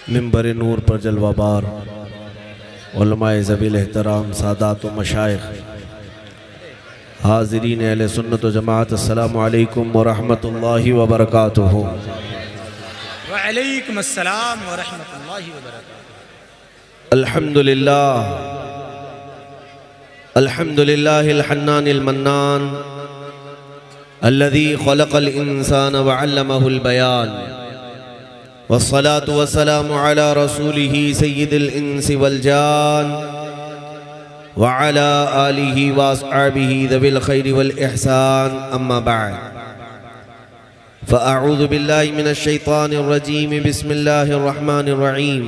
मिंबर नूर पर जलवाबार उलमाए ज़बील एहतराम सादात व मशाइख हाज़रीन अहले सुन्नत व जमाअत, अस्सलामु अलैकुम व रहमतुल्लाहि व बरकातुहू। व अलैकुम अस्सलाम व रहमतुल्लाहि व बरकातुहू। अल्हम्दुलिल्लाह अल्हम्दुलिल्लाहिल हन्नानिल मन्नान अल्लज़ी खलक़ल इंसान व अल्लमहुल बयान वस्सलातु वस्सलामु अला रसूलिही सय्यिदिल इंसि वल जान व अला आलिही व अस्हाबिही ज़विल खैरि वल इहसान, अम्मा बअद। फ़अऊज़ु बिल्लाहि मिनश शैतानिर रजीम, बिस्मिल्लाहिर रहमानिर रहीम।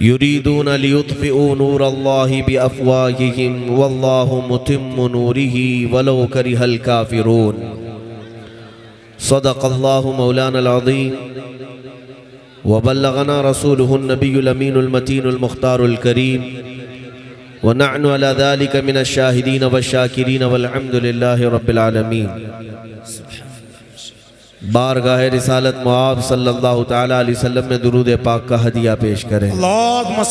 युरीदूना लियुत्फ़िऊ नूरल्लाहि बिअफ़वाहिहिम वल्लाहु मुतिम्मु नूरिही वलौ करिहल काफ़िरून। सदक़ल्लाहु मौलानल अज़ीम व बल्लगना रसूलुहुन नबियुल अमीनुल मतीनुल मुख्तारुल करीम व नहनु अला ज़ालिका मिनश शाहिदीन वश्शाकिरीन वल्हम्दुलिल्लाहि रब्बिल आलमीन। बारगाह रिसालत मुआब सल्लल्लाहु तआला अलैहि वसल्लम में दुरूद पाक का हदिया पेश करें। अल्लाहुम्मा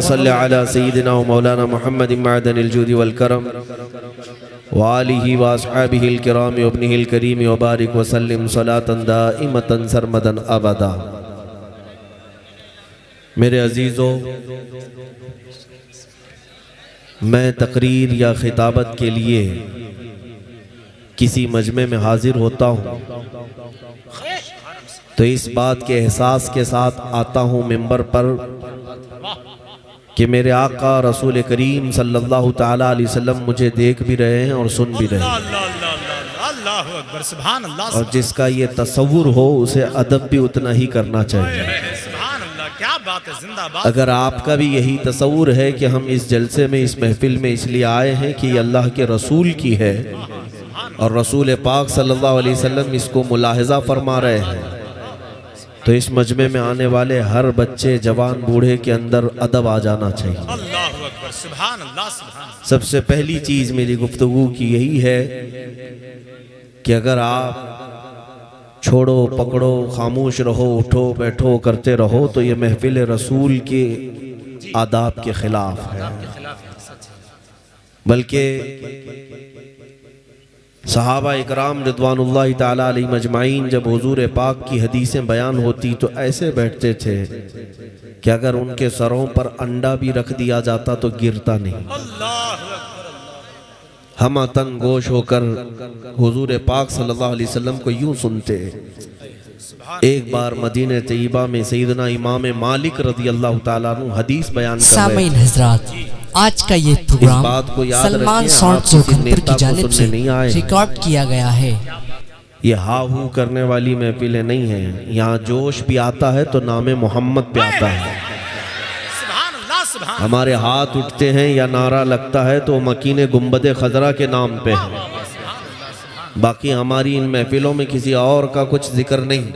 सल्लि अला सय्यिदिना व मौलाना मुहम्मदिन मअदनिल जूदि वल करम व आलिही व अस्हाबिहिल किराम व इब्निहिल करीम व बारिक व सल्लिम सलातन दाइमतन सरमदन अबदा। मेरे अजीज़ों, मैं तकरीर या खिताबत के लिए किसी मजमे में हाजिर होता हूँ तो इस बात के एहसास के साथ आता हूँ मिंबर पर कि मेरे आका रसूल करीम सल्लल्लाहु ताला अलैहि वसल्लम मुझे देख भी रहे हैं और सुन भी रहे हैं। अल्लाहु अकबर, सुभान अल्लाह। और जिसका ये तसव्वुर हो उसे अदब भी उतना ही करना चाहिए। सुभान अल्लाह, क्या बात है, जिंदाबाद। अगर आपका भी यही तसव्वुर है कि हम इस जलसे में, इस महफिल में इसलिए आए हैं कि ये अल्लाह के रसूल की है और रसूल पाक सल्लल्लाहु अलैहि वसल्लम इसको मुलाहिज़ा फरमा रहे हैं, तो इस मजमे में आने वाले हर बच्चे, जवान, बूढ़े के अंदर अदब आ जाना चाहिए। अल्लाहु अकबर, सुभान अल्लाह, सुभान। सबसे पहली चीज़ मेरी गुफ्तगू की यही है कि अगर आप छोड़ो पकड़ो, खामोश रहो, उठो बैठो करते रहो तो ये महफिल रसूल के आदाब के खिलाफ है। बल्कि सहाबा इकराम रिदवानुल्लाहि ताला अलैहिम अजमाइन जब हुजूर पाक की हदीसें बयान होती तो ऐसे बैठते थे कि अगर उनके सरों पर अंडा भी रख दिया जाता तो गिरता नहीं। हम तन गोश होकर हुजूर पाक सल्लल्लाहु अलैहि वसल्लम को यूं सुनते। एक बार मदीने तैयबा में सैयदना इमाम मालिक रज़ियल्लाहु ताला अन्हु हदीस बयान कर रहे थे। आज का ये प्रोग्राम सलमान साउंड जोधपुर की जानिब से रिकॉर्ड किया गया है। ये हाहू करने वाली महफिलें नहीं हैं। यहाँ जोश भी आता है तो नामे मोहम्मद पे आता है। हमारे हाथ उठते हैं या नारा लगता है तो मकीने गुंबदे खजरा के नाम पे है। बाकी हमारी इन महफिलों में किसी और का कुछ जिक्र नहीं।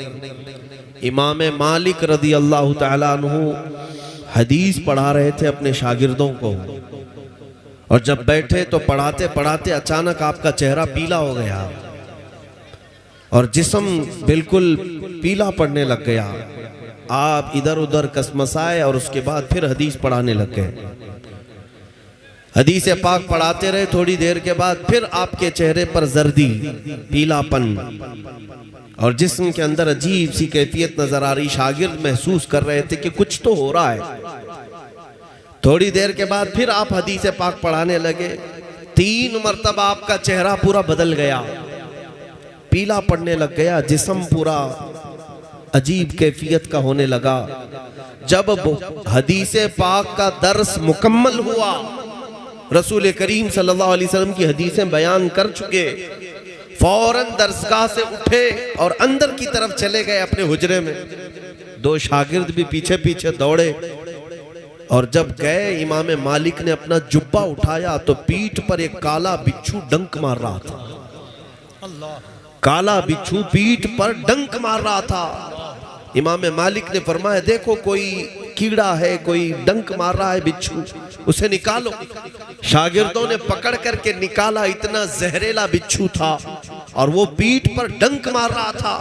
इमाम मालिक रज़ियल्लाहु ताला अन्हु हदीस पढ़ा रहे थे अपने शागिर्दों को, और जब बैठे तो पढ़ाते पढ़ाते अचानक आपका चेहरा पीला हो गया और जिस्म बिल्कुल पीला पड़ने लग गया। आप इधर उधर कसमसाए और उसके बाद फिर हदीस पढ़ाने लग गए। हदीस पाक पढ़ाते रहे, थोड़ी देर के बाद फिर आपके चेहरे पर जर्दी, पीलापन और जिस्म के अंदर अजीब सी कैफियत नजर आ रही। शागिर्द महसूस कर रहे थे कि कुछ तो हो रहा है। थोड़ी देर के बाद फिर आप हदीस पाक पढ़ाने लगे। 3 मरतबा आपका चेहरा पूरा बदल गया, पीला पड़ने लग गया, जिस्म पूरा अजीब कैफियत का होने लगा। जब हदीस पाक का दर्स मुकम्मल हुआ, रसूल करीम सल्लल्लाहु अलैहि वसल्लम की हदीसें बयान कर चुके, फौरन दरसगाह से उठे और अंदर की तरफ चले गए अपने हुजरे में। 2 शागिर्द भी पीछे पीछे दौड़े और जब गए इमाम मालिक ने अपना जुब्बा उठाया तो पीठ पर एक काला बिच्छू डंक मार रहा था। काला बिच्छू पीठ पर डंक मार रहा था। इमाम मालिक ने फरमाया, देखो कोई कीड़ा है, कोई डंक मार रहा है बिच्छू, उसे निकालो। शागिर्दों ने पकड़ करके निकाला। इतना जहरीला बिच्छू था और वो पीठ पर डंक मार रहा था।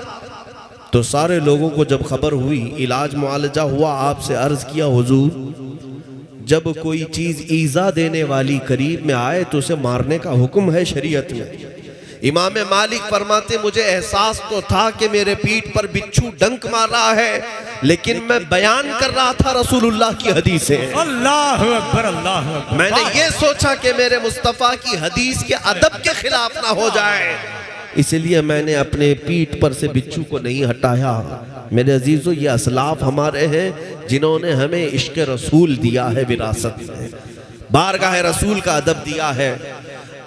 तो सारे लोगों को जब खबर हुई, इलाज मुआलजा हुआ, आपसे अर्ज किया हुजूर जब कोई चीज ईजा देने वाली करीब में आए तो उसे मारने का हुक्म है शरीयत में। इमाम मालिक फरमाते मुझे एहसास तो था कि मेरे पीठ पर बिच्छू डंक मार रहा है, लेकिन मैं बयान कर रहा था रसूलुल्लाह की हदीसें। अल्लाह अकबर, अल्लाह अकबर। मैंने ये सोचा कि मेरे मुस्तफ़ा की हदीस के अदब के खिलाफ ना हो जाए, इसलिए मैंने अपने पीठ पर से बिच्छू को नहीं हटाया। मेरे अजीजों, ये असलाफ हमारे हैं जिन्होंने हमें इश्क रसूल दिया है, विरासत में बारगाह रसूल का अदब दिया है।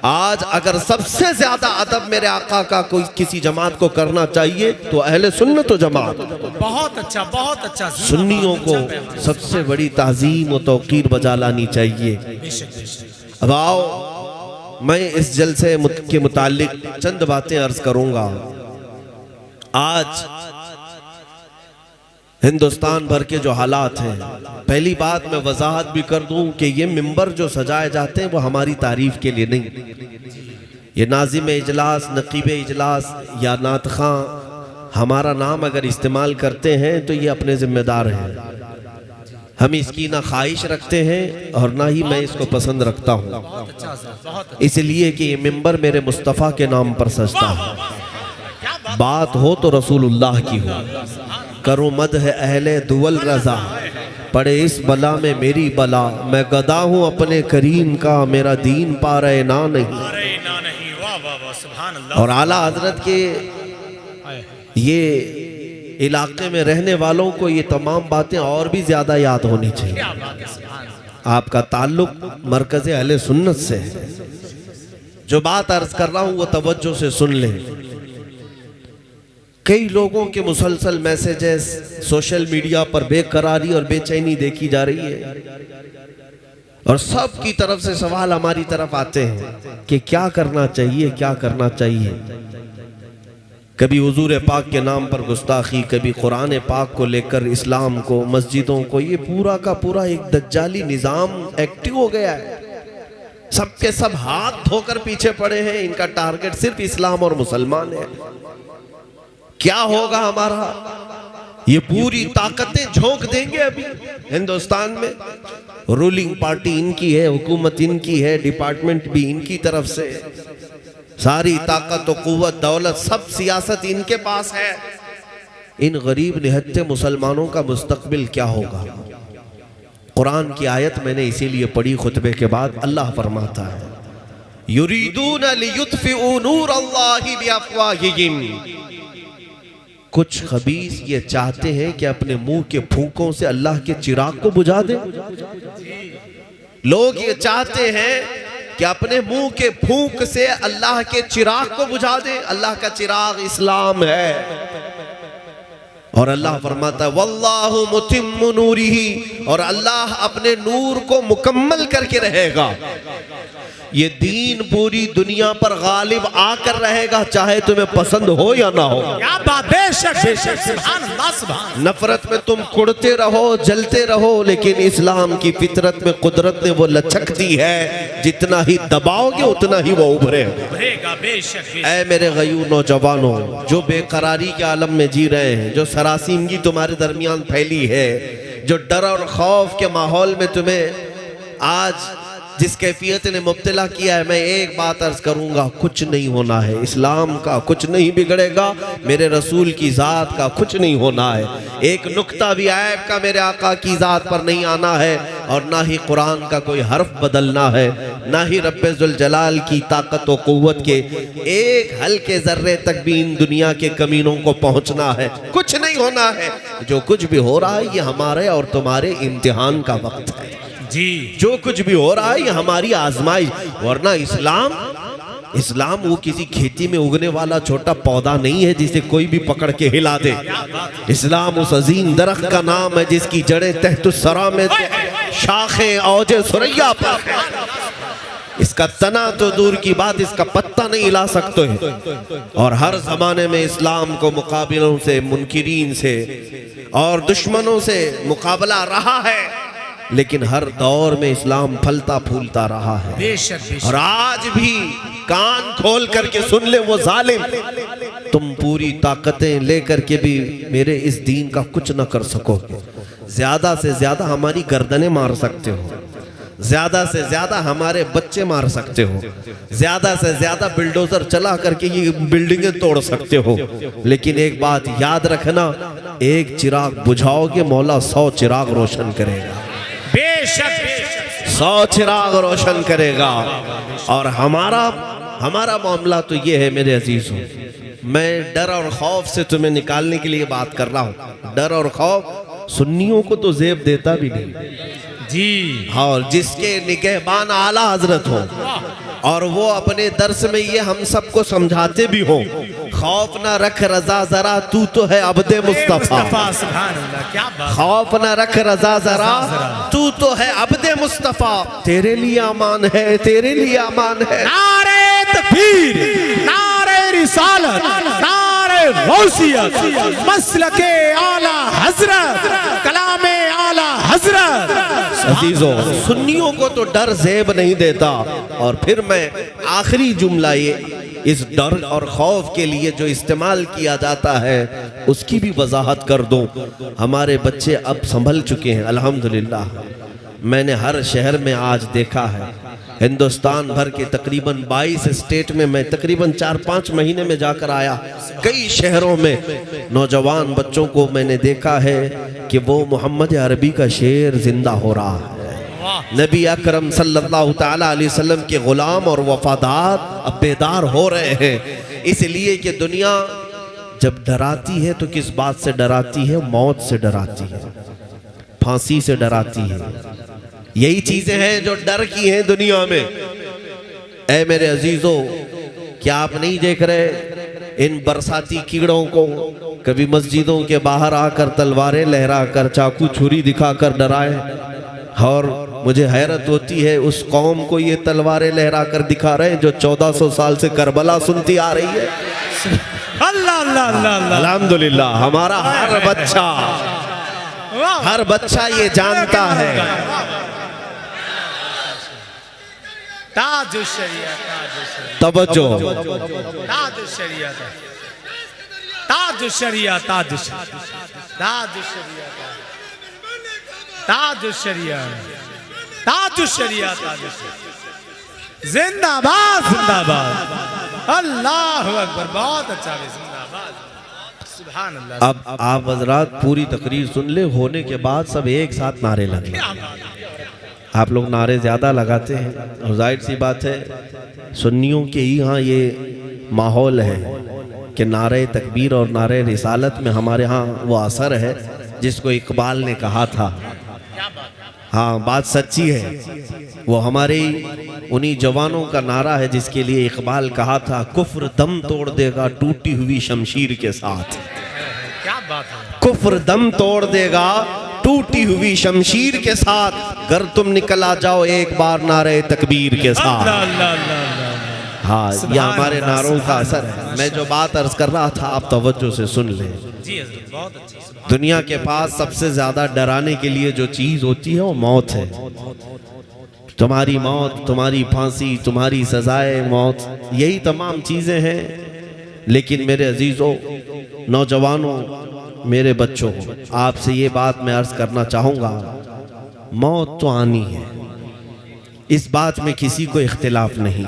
आज अगर सबसे ज्यादा अदब मेरे आका का कोई किसी जमात को करना चाहिए तो अहले सुन्नत व जमात। बहुत अच्छा, बहुत अच्छा। सुन्नियों को सबसे बड़ी ताज़ीम और तौकीर बजा लानी चाहिए। अब आओ, मैं इस जलसे के मुतालिक चंद बातें अर्ज करूंगा। आज हिंदुस्तान भर के जो हालात हैं, पहली बात मैं वजाहत भी कर दूं कि ये मिंबर जो सजाए जाते हैं वो हमारी तारीफ के लिए नहीं। ये नाजिम इजलास, नकीब इजलास या नात खां हमारा नाम अगर इस्तेमाल करते हैं तो ये अपने जिम्मेदार हैं। हम इसकी ना ख्वाहिश रखते हैं और ना ही मैं इसको पसंद रखता हूँ, इसलिए कि ये मिंबर मेरे मुस्तफ़ा के नाम पर सजता है। बात हो तो रसूलुल्लाह की हो, करो मद है अहले दुवल रजा, पड़े इस बला में मेरी बला, मैं गदा हूँ अपने करीम का, मेरा दीन पा रहे ना नहीं। और आला हजरत के ये इलाके में रहने वालों को ये तमाम बातें और भी ज्यादा याद होनी चाहिए। आपका ताल्लुक मरकज़ अहले सुन्नत से है। जो बात अर्ज कर रहा हूँ वो तवज्जो से सुन लें। कई लोगों के मुसलसल मैसेजेस सोशल मीडिया पर बेकरारी और बेचैनी देखी जा रही है और सब की तरफ से सवाल हमारी तरफ आते हैं कि क्या करना चाहिए, क्या करना चाहिए। कभी हुजूर पाक के नाम पर गुस्ताखी, कभी कुरान पाक को लेकर इस्लाम को, मस्जिदों को, ये पूरा का पूरा एक दज्जाली निज़ाम एक्टिव हो गया है। सबके सब हाथ धोकर पीछे पड़े हैं, इनका टारगेट सिर्फ इस्लाम और मुसलमान है। क्या होगा हमारा? ये पूरी ताकतें झोंक देंगे अभी हिंदुस्तान में। रूलिंग पार्टी इनकी है, हुकूमत इनकी है, डिपार्टमेंट भी इनकी तरफ से, सारी ताकत और कुव्वत, दौलत, सब सियासत इनके पास है। इन गरीब निहत्ते मुसलमानों का मुस्तकबिल क्या होगा? कुरान की आयत मैंने इसीलिए पढ़ी खुतबे के बाद। अल्लाह फरमाता है युरीदून लियुत्फिऊ नूर अल्लाहि बिअफ़वाहिहिम, कुछ खबीस ये चाहते हैं कि अपने मुंह के फूंकों से अल्लाह के चिराग को बुझा दें। लोग ये चाहते हैं कि अपने मुंह के फूंक से अल्लाह के चिराग को बुझा दें। अल्लाह का चिराग इस्लाम है और अल्लाह फरमाता है वल्लाहु मुतिम्मु नूरिही, और अल्लाह अपने नूर को मुकम्मल करके रहेगा। ये दीन पूरी दुनिया पर गालिब आकर रहेगा, चाहे तुम्हें पसंद हो या ना हो। क्या बात, बेशक बेशक, सुभान अल्लाह, सुभान। नफरत में तुम कुड़ते रहो, जलते रहो, लेकिन इस्लाम की फितरत में कुदरत ने वो लचक दी है, जितना ही दबाओगे उतना ही वो उभरेगा। बेशक। ऐ मेरे गयूर नौजवानों, जो बेकरारी के आलम में जी रहे हैं, जो सरासीमगी तुम्हारे दरमियान फैली है, जो डर और खौफ के माहौल में तुम्हें आज जिस कैफियत ने मुब्तला किया है, मैं एक बात अर्ज करूंगा, कुछ नहीं होना है। इस्लाम का कुछ नहीं बिगड़ेगा, मेरे रसूल की ज़ात का कुछ नहीं होना है। एक नुक्ता भी ऐब का मेरे आका की ज़ात पर नहीं आना है, और ना ही कुरान का कोई हर्फ बदलना है, ना ही रब्बे जुल जलाल की ताकत व कुव्वत के एक हल्के जर्रे तक भी इन दुनिया के कमीनों को पहुंचना है। कुछ नहीं होना है। जो कुछ भी हो रहा है ये हमारे और तुम्हारे इम्तिहान का वक्त है जी। जो कुछ भी हो रहा है ये हमारी आजमाइश। वरना इस्लाम वो किसी खेती में उगने वाला छोटा पौधा नहीं है जिसे कोई भी पकड़ के हिला दे। इस्लाम उस अजीम दरख्त का नाम है जिसकी जड़ें तहतुस सरा में, शाखें औजे सुरैया पर है। इसका तना तो दूर की बात, इसका पत्ता नहीं हिला सकते हैं। और हर जमाने में इस्लाम को मुकाबिलों से, मुनकिरीन से और दुश्मनों से मुकाबला रहा है, लेकिन हर दौर में इस्लाम फलता फूलता रहा है। बेशक और आज भी कान खोल करके सुन ले वो जालिम, तुम पूरी ताकतें लेकर के भी मेरे इस दीन का कुछ न कर सकोगे। ज्यादा से ज्यादा हमारी गर्दनें मार सकते हो, ज्यादा से ज्यादा हमारे बच्चे मार सकते हो, ज्यादा से ज्यादा बिल्डोजर चला करके ये बिल्डिंगें तोड़ सकते हो, लेकिन एक बात याद रखना, एक चिराग बुझाओगे मौला 100 चिराग रोशन करेगा। बेशक 100 चिराग रोशन करेगा। और हमारा मामला तो ये है मेरे अजीजों, मैं डर और खौफ से तुम्हें निकालने के लिए बात कर रहा हूँ। डर और खौफ सुन्नियों को तो जेब देता भी नहीं जी। हाँ, और जिसके निगहबान आला हजरत हो और वो अपने दर्स में ये हम सबको समझाते भी हो, खौफ ना रख रजा जरा तू तो है अब्दे मुस्तफा। क्या बात। खौफ ना रख रजा जरा तू तो है अब्दे मुस्तफा, तेरे लिए अमान है, तेरे लिए अमान है। नारे तकबीर, नारे रिसालत, नारे गौसियत, मसलके आला हजरत, कलामे आला हजरत। अजीजों, सुन्नियों को तो डर जेब नहीं देता। और फिर मैं आखिरी जुमला ये इस डर और खौफ के लिए जो इस्तेमाल किया जाता है उसकी भी वजाहत कर दूं। हमारे बच्चे अब संभल चुके हैं अल्हम्दुलिल्लाह। मैंने हर शहर में आज देखा है, हिंदुस्तान भर के तकरीबन 22 स्टेट में मैं तकरीबन 4-5 महीने में जाकर आया। कई शहरों में नौजवान बच्चों को मैंने देखा है कि वो मोहम्मद अरबी का शेर जिंदा हो रहा है। नबी अकरम सल्लल्लाहु ताला अलैहि वसल्लम के गुलाम और वफादार अब बेदार हो रहे हैं। इसलिए कि दुनिया जब डराती है तो किस बात से डराती है? मौत से डराती है, फांसी से डराती है। यही चीजें हैं जो डर की हैं दुनिया में। ऐ मेरे अजीजों, क्या आप नहीं देख रहे इन बरसाती कीड़ों को? कभी मस्जिदों के बाहर आकर तलवारें लहराकर, चाकू छुरी दिखाकर डराए। और मुझे हैरत होती है उस कौम को ये तलवारें लहरा कर दिखा रहे हैं जो 1400 साल से करबला सुनती आ रही है। अल्लाह अल्लाह अल्लाह अल्हम्दुलिल्लाह, हमारा हर बच्चा ये जानता है। ताज शरिया, तवज्जो, ताज शरिया, ताज शरिया, ताज शरिया, ताज शरिया, ताज शरिया, ताज शरिया। जिंदाबाद जिंदाबाद, अल्लाह अकबर। बहुत अच्छा, जिंदाबाद, सुभान अल्लाह। अब आप हजरात पूरी तकरीर सुन ले, होने के बाद सब एक साथ नारे लगे। आप लोग नारे ज्यादा लगाते हैं और जाहिर सी बात है सुन्नियों के ही यहाँ ये माहौल है कि नारे तकबीर और नारे रिसालत में हमारे यहाँ वो असर है जिसको इकबाल ने कहा था। हाँ, बात सच्ची है। वो हमारे उन्हीं जवानों का नारा है जिसके लिए इकबाल कहा था, कुफ्र दम तोड़ देगा टूटी हुई शमशीर के साथ। क्या बात है। कुफ्र दम तोड़ देगा टूटी हुई शमशीर के साथ, अगर तुम निकल आ जाओ एक बार नारे तकबीर के साथ। हाँ, ये हमारे नारों का असर है। मैं जो बात अर्ज कर रहा था आप तवज्जो से सुन लें। बहुत अच्छी। दुनिया के पास सबसे ज्यादा डराने के लिए जो चीज होती है वो मौत है। तुम्हारी मौत, तुम्हारी फांसी, तुम्हारी सजाए मौत, यही तमाम चीजें हैं। लेकिन मेरे अजीजों, नौजवानों, मेरे बच्चों, आपसे ये बात मैं अर्ज करना चाहूंगा, मौत तो आनी है, इस बात में किसी को इख्तिलाफ नहीं।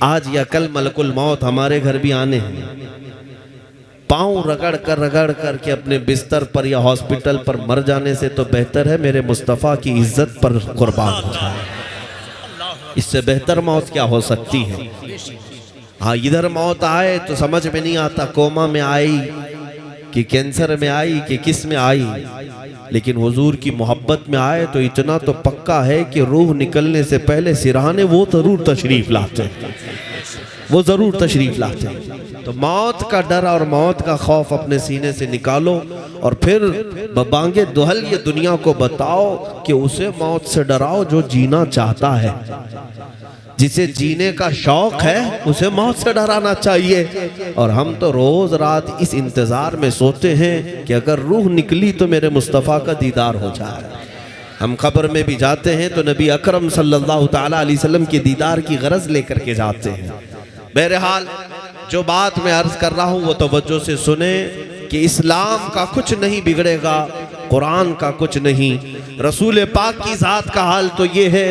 आज या कल मलकुल मौत हमारे घर भी आने हैं। पाँव रगड़ कर के अपने बिस्तर पर या हॉस्पिटल पर मर जाने से तो बेहतर है मेरे मुस्तफ़ा की इज्जत पर कुर्बान हो जाए। इससे बेहतर मौत क्या हो सकती है? हाँ, इधर मौत आए तो समझ में नहीं आता कोमा में आई कि कैंसर में आई कि किस में आई, लेकिन हुजूर की मोहब्बत में आए तो इतना तो पक्का है कि रूह निकलने से पहले सिरहाने वो जरूर तशरीफ लाते हैं, वो जरूर तशरीफ लाते हैं। तो मौत का डर और मौत का खौफ अपने सीने से निकालो और फिर बबांगे दुहल ये दुनिया को बताओ कि उसे मौत से डराओ जो जीना चाहता है। जिसे जीने का शौक है उसे मौत से डराना चाहिए। और हम तो रोज रात इस इंतजार में सोते हैं कि अगर रूह निकली तो मेरे मुस्तफ़ा का दीदार हो जाए। हम कब्र में भी जाते हैं तो नबी अकरम सल्लल्लाहु ताला अलैहि वसल्लम के दीदार की गरज लेकर के जाते हैं। बहरहाल जो बात मैं अर्ज कर रहा हूँ वो तवज्जो से सुने कि इस्लाम का कुछ नहीं बिगड़ेगा, कुरान का कुछ नहीं। रसूल पाक की ज़ात का हाल तो ये है,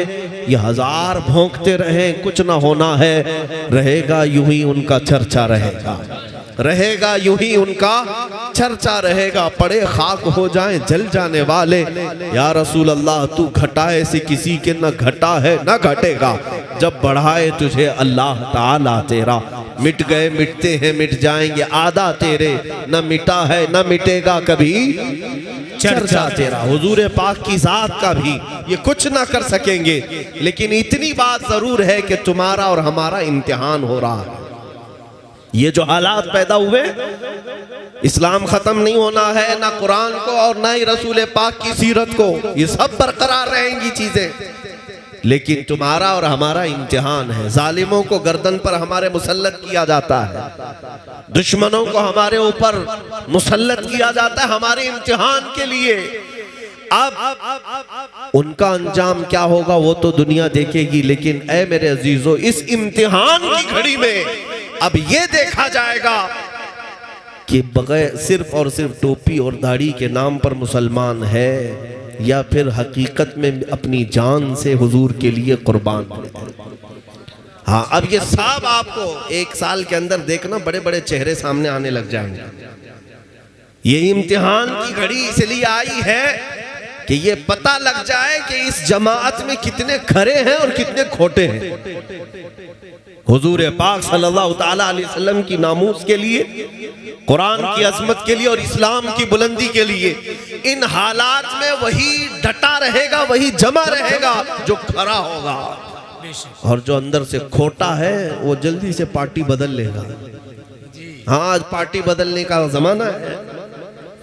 ये हजार भौंकते रहें कुछ ना होना है, रहेगा यूं ही उनका चर्चा रहेगा, रहेगा यूं ही उनका चर्चा रहेगा। पड़े खाक हो जाएं जल जाने वाले, या रसूल अल्लाह तू घटाए से किसी के न घटा है न घटेगा, जब बढ़ाए तुझे अल्लाह ताला तेरा। मिट गए मिटते हैं मिट जाएंगे आदा तेरे, न मिटा है न मिटेगा कभी चर्चा तेरा। हुजूर पाक की जात का भी ये कुछ ना कर सकेंगे, लेकिन इतनी बात जरूर है कि तुम्हारा और हमारा इम्तिहान हो रहा है। ये जो हालात पैदा हुए, इस्लाम खत्म नहीं होना है, ना कुरान को और ना ही रसूल पाक की सीरत को, ये सब बरकरार रहेंगी चीजें, लेकिन तुम्हारा और हमारा इम्तिहान है। जालिमों को गर्दन पर हमारे मुसल्लत किया जाता है, दुश्मनों को हमारे ऊपर मुसल्लत किया जाता है हमारे इम्तिहान के लिए। अब उनका अंजाम क्या होगा वो तो दुनिया देखेगी, लेकिन ऐ मेरे अजीजों, इस इम्तिहान की घड़ी में अब ये देखा जाएगा कि बगैर सिर्फ और सिर्फ टोपी और दाढ़ी के नाम पर मुसलमान है या फिर हकीकत में अपनी जान से हुजूर के लिए कुर्बान है। हाँ, अब ये सब आपको एक साल के अंदर देखना बड़े बड़े चेहरे सामने आने लग जाएंगे। ये इम्तिहान की घड़ी इसलिए आई है कि ये पता लग जाए कि इस जमात में कितने खरे हैं और कितने खोटे हैं। हुजूर पाक सल्लल्लाहु ताला अलैहि वसल्लम की नामूस के लिए, कुरान की अजमत के लिए और इस्लाम की बुलंदी के लिए इन हालात में वही डटा रहेगा, वही जमा रहेगा जो खरा होगा, और जो अंदर से खोटा है वो जल्दी से पार्टी बदल लेगा। हाँ, आज पार्टी बदलने का जमाना है,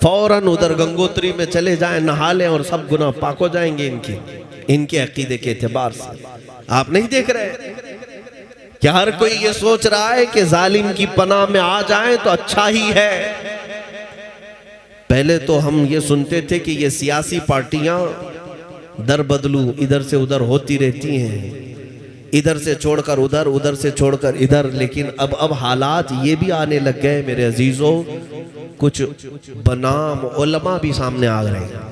फौरन उधर गंगोत्री में चले जाएं, नहा लें और सब गुनाह पाक हो जाएंगे इनके अकीदे के एतबार से। आप नहीं देख रहे कि हर कोई ये सोच रहा है कि जालिम की पनाह में आ जाए तो अच्छा ही है। पहले तो हम ये सुनते थे कि ये सियासी पार्टियां दर बदलू इधर से उधर होती रहती हैं, इधर से छोड़कर उधर, उधर से छोड़कर इधर, लेकिन अब हालात ये भी आने लग गए मेरे अजीजों, कुछ बनाम उलमा भी सामने आ रहे हैं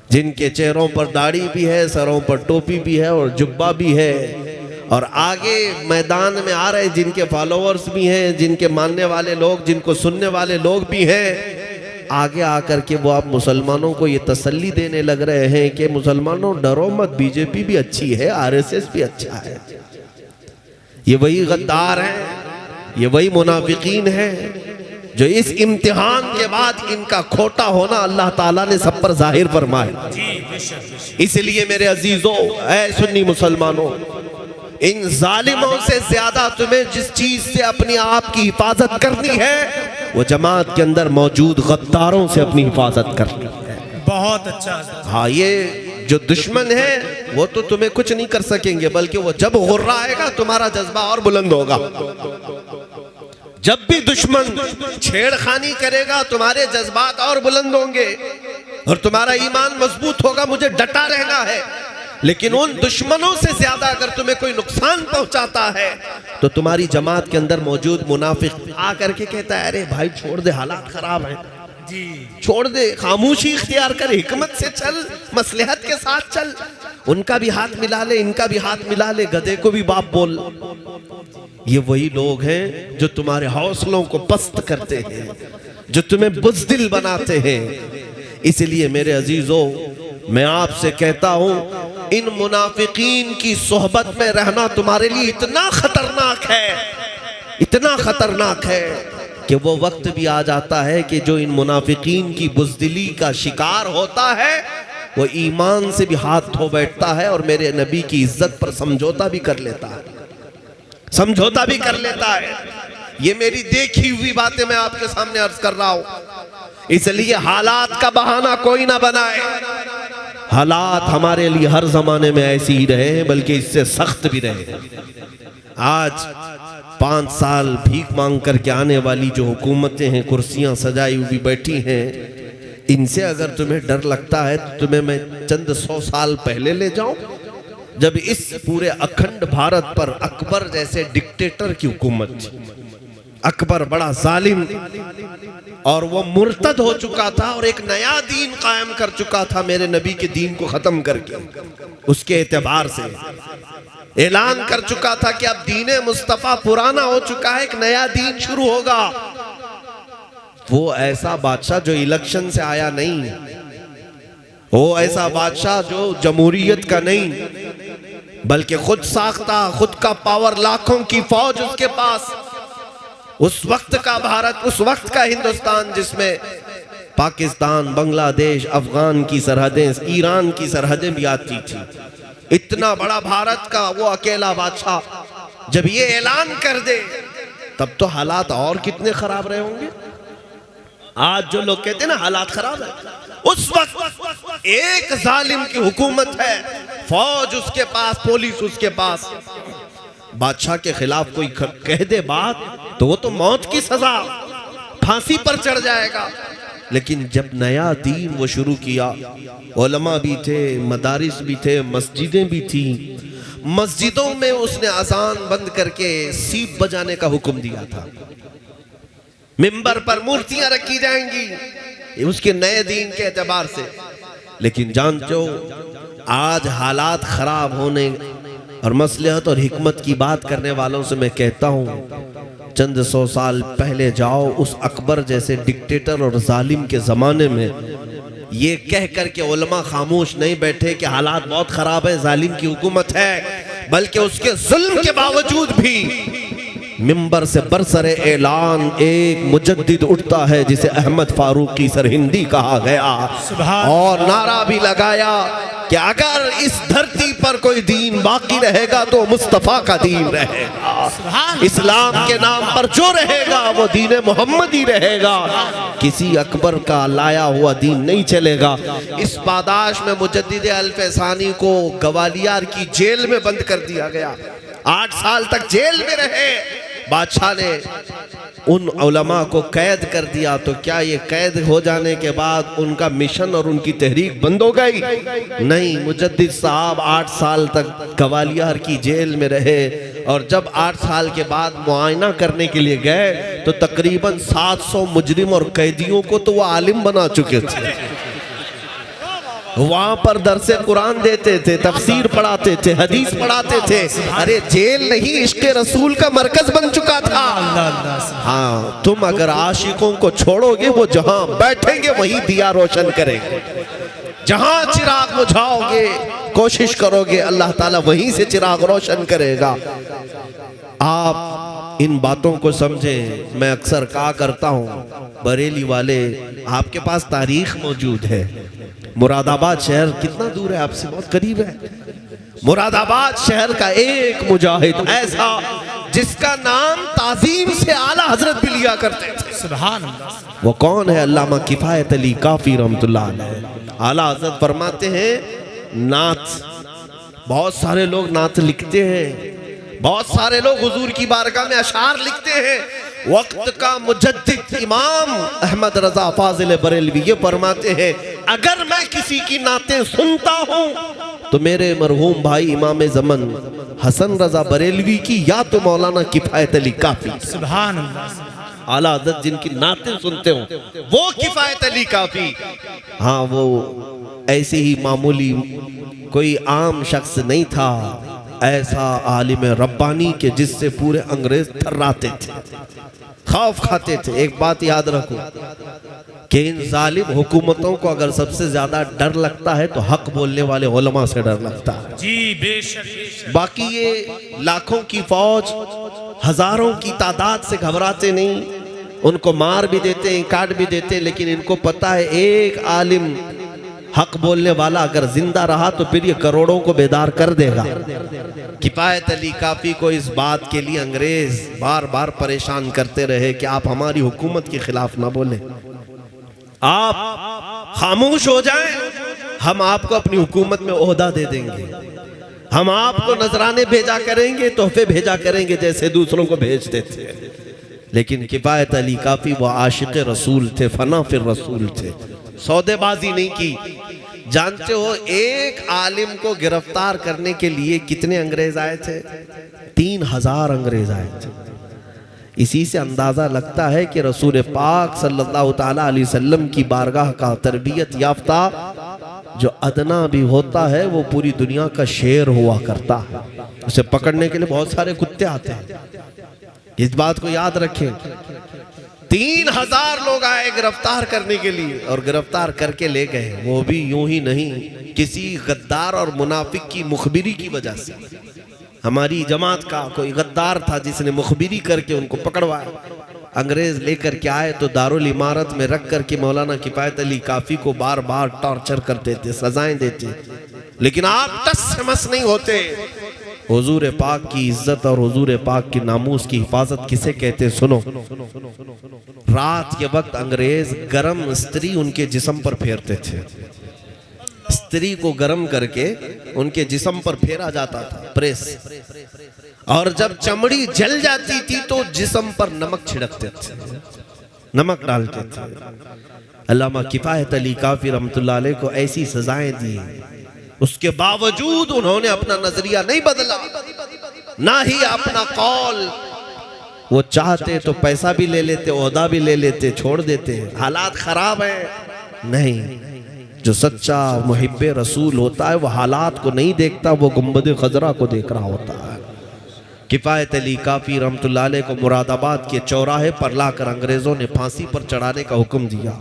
जिनके चेहरों पर दाढ़ी भी है, सरों पर टोपी भी है और जुब्बा भी है, और आगे मैदान में आ रहे जिनके फॉलोअर्स भी हैं, जिनके मानने वाले लोग, जिनको सुनने वाले लोग भी हैं। आगे आकर के वो आप मुसलमानों को ये तसल्ली देने लग रहे हैं कि मुसलमानों डरो मत, बीजेपी भी अच्छी है, आरएसएस भी अच्छा है। ये वही गद्दार हैं, ये वही मुनाफिकीन हैं जो इस इम्तिहान के बाद इनका खोटा होना अल्लाह ताला ने सब पर जाहिर फरमाया। इसलिए मेरे अजीजों, ऐ सुन्नी मुसलमानों, इन जालिमों से ज्यादा तुम्हें जिस चीज से अपनी आप की हिफाजत करनी है वो जमात के अंदर मौजूद गद्दारों से अपनी हिफाजत करनी है। बहुत अच्छा। हाँ, ये जो दुश्मन है वो तो तुम्हें कुछ नहीं कर सकेंगे, बल्कि वो जब गुर्रा आएगा तुम्हारा जज्बा और बुलंद होगा। जब भी दुश्मन छेड़खानी करेगा तुम्हारे जज्बात और बुलंद होंगे और तुम्हारा ईमान मजबूत होगा, मुझे डटा रहना है। लेकिन उन दुश्मनों से ज्यादा अगर तुम्हें कोई नुकसान पहुंचाता है तो तुम्हारी जमात के अंदर मौजूद मुनाफिक आकर के कहता है, अरे भाई छोड़ दे, हालात खराब हैं, छोड़ दे, खामोशी इख्तियार कर, हिकमत से चल, मसलहत के साथ चल, उनका भी हाथ मिला ले, इनका भी हाथ मिला ले, गधे को भी बाप बोल। ये वही लोग हैं जो तुम्हारे हौसलों को पस्त करते हैं, जो तुम्हें बुज़दिल बनाते हैं। इसलिए मेरे अजीजों, मैं आपसे कहता हूं, इन मुनाफिकीन की सोहबत में रहना तुम्हारे लिए इतना खतरनाक है, इतना खतरनाक है कि वो वक्त भी आ जाता है कि जो इन मुनाफिकीन की बुज़दिली का शिकार होता है वो ईमान से भी हाथ धो बैठता है और मेरे नबी की इज्जत पर समझौता भी कर लेता है, समझौता भी कर लेता है। ये मेरी देखी हुई बातें मैं आपके सामने अर्ज कर रहा हूं। इसलिए हालात का बहाना कोई ना बनाए। हालात हमारे लिए हर जमाने में ऐसे ही रहे हैं, बल्कि इससे सख्त भी रहे। आज 5 साल भीख मांग करके आने वाली जो हुकूमतें हैं, कुर्सियां सजाई हुई बैठी हैं, इनसे अगर तुम्हें डर लगता है तो तुम्हें मैं चंद 100 साल पहले ले जाऊं, जब इस पूरे अखंड भारत पर अकबर जैसे डिक्टेटर की हुकूमत थी। अकबर बड़ा जालिम और वो मुर्तद हो चुका था और एक नया दीन कायम कर चुका था, मेरे नबी के दीन को खत्म करके। उसके एतबार से ऐलान कर चुका था कि अब दीन मुस्तफा पुराना हो चुका है, एक नया दीन शुरू होगा। वो ऐसा बादशाह जो इलेक्शन से आया नहीं, वो ऐसा बादशाह जो जमहूरियत का नहीं, बल्कि खुद साख्ता, खुद का पावर, लाखों की फौज उसके पास। उस वक्त का भारत, उस वक्त का हिंदुस्तान जिसमें पाकिस्तान, बांग्लादेश, अफगान की सरहदें, ईरान की सरहदें भी आती थी, इतना बड़ा भारत का वो अकेला बादशाह जब ये ऐलान कर दे, तब तो हालात और कितने खराब रहे होंगे। आज जो लोग कहते हैं ना हालात खराब है, उस वक्त एक जालिम की हुकूमत है, फौज उसके पास, पुलिस उसके पास। बादशाह के खिलाफ कोई कह दे बात तो वो तो मौत की सजा, फांसी पर चढ़ जाएगा। लेकिन जब नया दीन वो शुरू किया, उलमा भी थे, मदारिस भी थे, मस्जिदें भी थी। मस्जिदों में उसने अजान बंद करके सीप बजाने का हुक्म दिया था। मिंबर पर मूर्तियां रखी जाएंगी, उसके नए दीन के एतबार से। लेकिन जानते हो आज हालात खराब होने और मसलहत और हिकमत की बात करने वालों से मैं कहता हूं, चंद 100 साल पहले जाओ, उस अकबर जैसे डिक्टेटर और जालिम के जमाने में ये कह कर के उलमा खामोश नहीं बैठे कि हालात बहुत खराब है, जालिम की हुकूमत है, बल्कि उसके जुल्म के बावजूद भी मिंबर से बरसरे ऐलान एक मुजद्दिद उठता है जिसे अहमद फारूकी सरहिंदी कहा गया, और नारा भी लगाया कि अगर इस धरती पर कोई दीन बाकी रहेगा तो मुस्तफा का दीन रहेगा। इस्लाम के नाम पर जो रहेगा वो दीन मोहम्मद ही रहेगा, किसी अकबर का लाया हुआ दीन नहीं चलेगा। इस पादाश में मुजद्दिद अल-फैसानी को ग्वालियर की जेल में बंद कर दिया गया, 8 साल तक जेल में रहे। बादशाह ने उन उलमा को कैद कर दिया, तो क्या ये कैद हो जाने के बाद उनका मिशन और उनकी तहरीक बंद हो गई? नहीं, मुजद्दिद साहब 8 साल तक ग्वालियर की जेल में रहे, और जब 8 साल के बाद मुआयना करने के लिए गए तो तकरीबन 700 मुजरिम और कैदियों को तो वो आलिम बना चुके थे। वहां पर दरसे कुरान देते थे, तफसीर पढ़ाते थे, हदीस पढ़ाते थे। अरे जेल नहीं, इश्क़े रसूल का मरकज बन चुका था। हाँ, तुम अगर आशिकों को छोड़ोगे वो जहां बैठेंगे वहीं दिया रोशन करेंगे, जहां चिराग बुझाओगे, कोशिश करोगे, अल्लाह ताला वहीं से चिराग रोशन करेगा। आप इन बातों को समझें। मैं अक्सर कहा करता हूं, बरेली वाले आपके पास तारीख मौजूद है। मुरादाबाद शहर कितना दूर है आपसे? बहुत करीब है। मुरादाबाद शहर का एक मुजाहिद ऐसा जिसका नाम ताजीम से आला हजरत भी लिया करते थे, सुभान अल्लाह, वो कौन है? अल्लामा किफायत अली काफी रहमतुल्लाह अलैह। आला हजरत फरमाते हैं नात, बहुत सारे लोग नात लिखते हैं, बहुत सारे लोग हुजूर की बारगाह में अशार लिखते हैं। वक्त का मुजद्दिद इमाम अहमद रजा फाजिल बरेलवी ये फरमाते हैं, अगर मैं किसी की नातें सुनता हूं तो मेरे मरहूम भाई इमाम ज़मन हसन रजा बरेलवी की, या तो मौलाना किफायत अली काफी, सुभान अल्लाह। आला हज़रत जिनकी नातें सुनते हो वो किफायत अली काफी। हाँ, वो ऐसे ही मामूली कोई आम शख्स नहीं था, ऐसा आलिम रब्बानी के जिससे पूरे अंग्रेज थर्राते थे, खौफ खाते थे। एक बात याद रखो कि इन जालिम हुकूमतों को अगर सबसे ज्यादा डर लगता है तो हक बोलने वाले उलमा से डर लगता है। जी बेशक। बाकी ये लाखों की फौज, हजारों की तादाद से घबराते नहीं, उनको मार भी देते हैं, काट भी देते हैं, लेकिन इनको पता है एक आलिम हक बोलने वाला अगर जिंदा रहा तो फिर ये करोड़ों को बेदार कर देगा। किफायत अली काफी को इस बात के लिए अंग्रेज बार बार परेशान करते रहे कि आप हमारी हुकूमत के खिलाफ ना बोले, आप खामोश हो जाएं, हम आपको अपनी हुकूमत में ओहदा दे देंगे, हम आपको नजराने भेजा करेंगे, तोहफे भेजा करेंगे जैसे दूसरों को भेजते थे। लेकिन किफायत अली काफी वो आशिक रसूल थे, फना फिर रसूल थे। सौदेबाजी नहीं की। जानते हो एक आलिम को गिरफ्तार करने के लिए कितने अंग्रेज आए थे? 3000 अंग्रेज आए थे। इसी से अंदाजा लगता है कि रसूल पाक सल्लल्लाहु ताला अलैहि वसल्लम की बारगाह का तरबियत याफ्ता जो अदना भी होता है वो पूरी दुनिया का शेर हुआ करता है। उसे पकड़ने के लिए बहुत सारे कुत्ते आते हैं, इस बात को याद रखें। 3000 लोग आए गिरफ्तार करने के लिए और गिरफ्तार करके ले गए, वो भी यूं ही नहीं, किसी गद्दार और मुनाफिक की मुखबिरी की वजह से। हमारी जमात का कोई गद्दार था जिसने मुखबिरी करके उनको पकड़वाया। अंग्रेज लेकर के आए तो दारुल इमारत में रख करके मौलाना किफायत अली काफी को बार बार टॉर्चर करते थे, सजाएं देते, लेकिन आप टस से मस नहीं होते। हुजूर पाक की इज्जत और हुजूर पाक की नामूस की हिफाजत किसे कहते? सुनो, रात के वक्त अंग्रेज गरम स्त्री उनके जिस्म पर फेरते थे। स्त्री को गरम करके उनके जिस्म पर फेरा जाता था, प्रेस, और जब चमड़ी जल जाती थी तो जिस्म पर नमक छिड़कते थे, नमक डालते थे। अल्लामा किफायत अली काफी रहमतुल्लाह अलैह को ऐसी सजाएं दी, उसके बावजूद उन्होंने अपना नजरिया नहीं बदला, ना ही अपना कौल। वो चाहते तो पैसा भी ले लेते, ओहदा भी ले लेते, छोड़ देते, हालात खराब है। नहीं, जो सच्चा मुहिब्बे रसूल होता है वो हालात को नहीं देखता, वो गुंबद खजरा को देख रहा होता है। किफायत अली काफी रहमतुल्लाह अलैह को मुरादाबाद के चौराहे पर लाकर अंग्रेजों ने फांसी पर चढ़ाने का हुक्म दिया।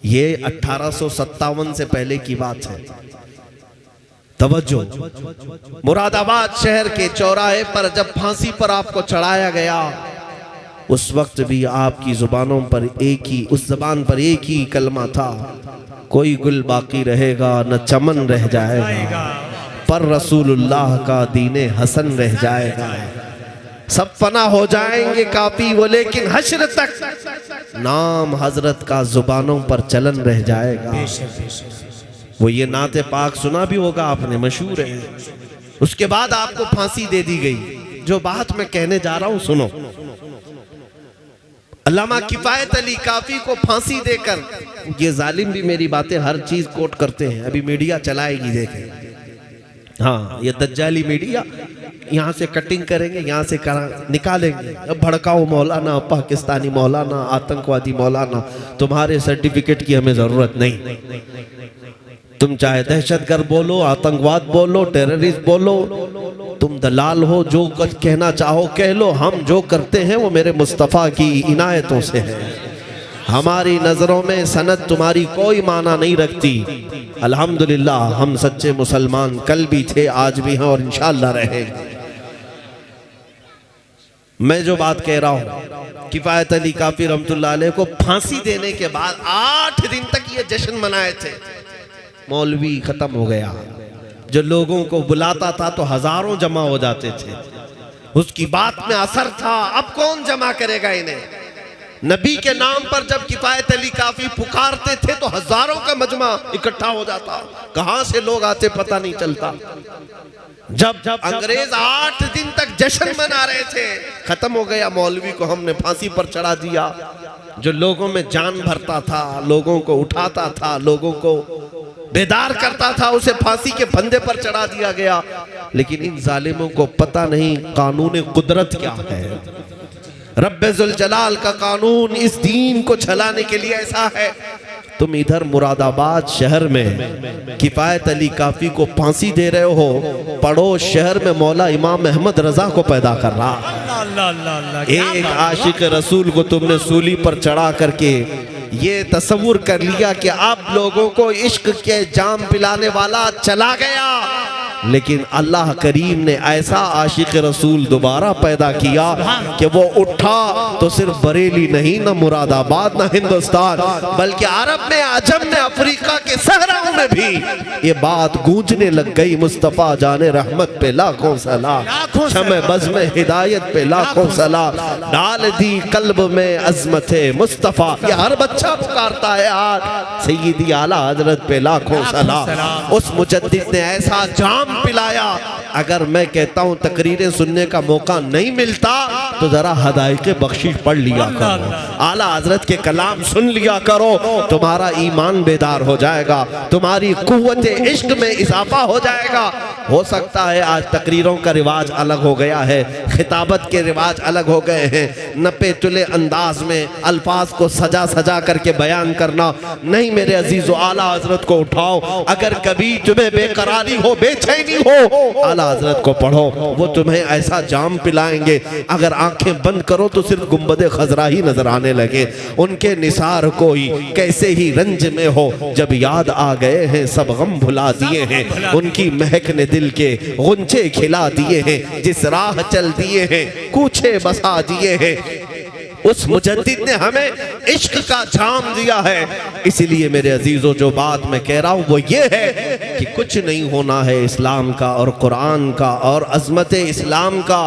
ये 1857 से पहले की बात है। तवज्जो, मुरादाबाद शहर के चौराहे पर जब फांसी पर आपको चढ़ाया गया, उस वक्त भी आपकी जुबानों पर एक ही, उस जबान पर एक ही कलमा था, कोई गुल बाकी रहेगा न चमन रह जाएगा, पर रसूलुल्लाह का दीने हसन रह जाएगा। सब फना हो जाएंगे काफी वो, लेकिन हश्र तक नाम हजरत का जुबानों पर चलन रह जाएगा। वो ये नाते पाक सुना भी होगा आपने, मशहूर है। उसके बाद आपको फांसी दे दी गई। जो बात मैं कहने जा रहा हूं सुनो, अल्लामा किफायत अली काफी को फांसी देकर, ये जालिम भी मेरी बातें हर चीज कोट करते हैं, अभी मीडिया चलाएगी, देखें। हाँ, ये दज्जाली मीडिया यहाँ से कटिंग करेंगे, यहाँ से निकालेंगे। अब भड़काओ मौलाना, पाकिस्तानी मौलाना, आतंकवादी मौलाना, तुम्हारे सर्टिफिकेट की हमें जरूरत नहीं। तुम चाहे दहशतगर्द बोलो, आतंकवाद बोलो, टेररिस्ट बोलो, तुम दलाल हो, जो कुछ कहना चाहो कह लो। हम जो करते हैं वो मेरे मुस्तफ़ा की इनायतों से है। हमारी नजरों में सनद तुम्हारी कोई माना नहीं रखती। अल्हम्दुलिल्लाह हम सच्चे मुसलमान कल भी थे, आज भी हैं और इंशाअल्लाह रहेंगे। मैं जो बात कह रहा हूं, किफायत अली काफी रहमतुल्लाह अलैह को फांसी देने के बाद 8 दिन तक ये जश्न मनाए थे। मौलवी खत्म हो गया, जो लोगों को बुलाता था तो हजारों जमा हो जाते थे, उसकी बात में असर था। अब कौन जमा करेगा इन्हें? नबी के नाम पर जब किफायत अली काफी पुकारते थे तो हजारों का मजमा इकट्ठा हो जाता। कहां से लोग आते पता नहीं चलता। जब अंग्रेज 8 दिन तक जश्न मना रहे थे, खत्म हो गया, मौलवी को हमने फांसी पर चढ़ा दिया। जो लोगों में जान भरता था, लोगों को उठाता था, लोगों को बेदार करता था, उसे फांसी के फंदे पर चढ़ा दिया गया। लेकिन इन जालिमों को पता नहीं कानून कुदरत क्या है। रब्बे जुल जलाल का कानून इस दीन को चलाने के लिए ऐसा है। तुम इधर मुरादाबाद शहर में किफायत अली काफी को फांसी दे रहे हो, पड़ोस शहर में मौला इमाम अहमद रजा को पैदा कर रहा। एक आशिक रसूल को तुमने सूली पर चढ़ा करके ये तस्वुर कर लिया कि आप लोगों को इश्क के जाम पिलाने वाला चला गया, लेकिन अल्लाह करीम ने ऐसा आशिक रसूल दोबारा पैदा किया कि वो उठा तो सिर्फ बरेली नहीं, न मुरादाबाद, न हिंदुस्तान, बल्कि अरब में, अजम में, अफ्रीका के सहराओं में भी ये बात गूंजने लग गई। मुस्तफ़ा जाने रहमत पे लाखों सलाम, शमे बज़ में हिदायत पे लाखों सलाम, डाल दी कल्ब में अज़मत मुस्तफ़ा। ये हर बच्चा पुकारता है यार, सैयदी आला हजरत पे लाखों सलाम। उस मुजद्दिद ने ऐसा जाम जाम पिलाया। अगर मैं कहता हूँ तकरीरें सुनने का मौका नहीं मिलता तो जरा हदायके बख्शिश पढ़ लिया करो, आला हजरत के कलाम सुन लिया करो, तुम्हारा ईमान बेदार हो जाएगा, तुम्हारी कुव्वत इश्क में इजाफा हो जाएगा। हो सकता है आज तकरीरों का रिवाज अलग हो गया है, खिताबत के रिवाज अलग हो गए हैं, नपे तुले अंदाज में अल्फाज को सजा सजा करके बयान करना नहीं। मेरे अजीज आला हजरत को उठाओ, अगर कभी तुम्हें बेकरारी हो, बेचैनी हो, आला हजरत को पढ़ो, वो तुम्हें ऐसा जाम पिलाएंगे अगर आंखें बंद करो तो सिर्फ गुंबदे खजरा ही नजर आने लगे। उनके निसार कोई कैसे ही रंज में हो, जब याद आ गए हैं सब गम भुला दिए हैं। उनकी महक ने दिल के गुंचे खिला दिए हैं, जिस राह चल दिए हैं कूचे बसा दिए हैं। उस मुजद्दिद ने हमें इश्क का जाम दिया है। इसलिए मेरे अजीजों, जो बात मैं कह रहा हूँ वो ये है कि कुछ नहीं होना है इस्लाम का और कुरान का और अजमत इस्लाम का।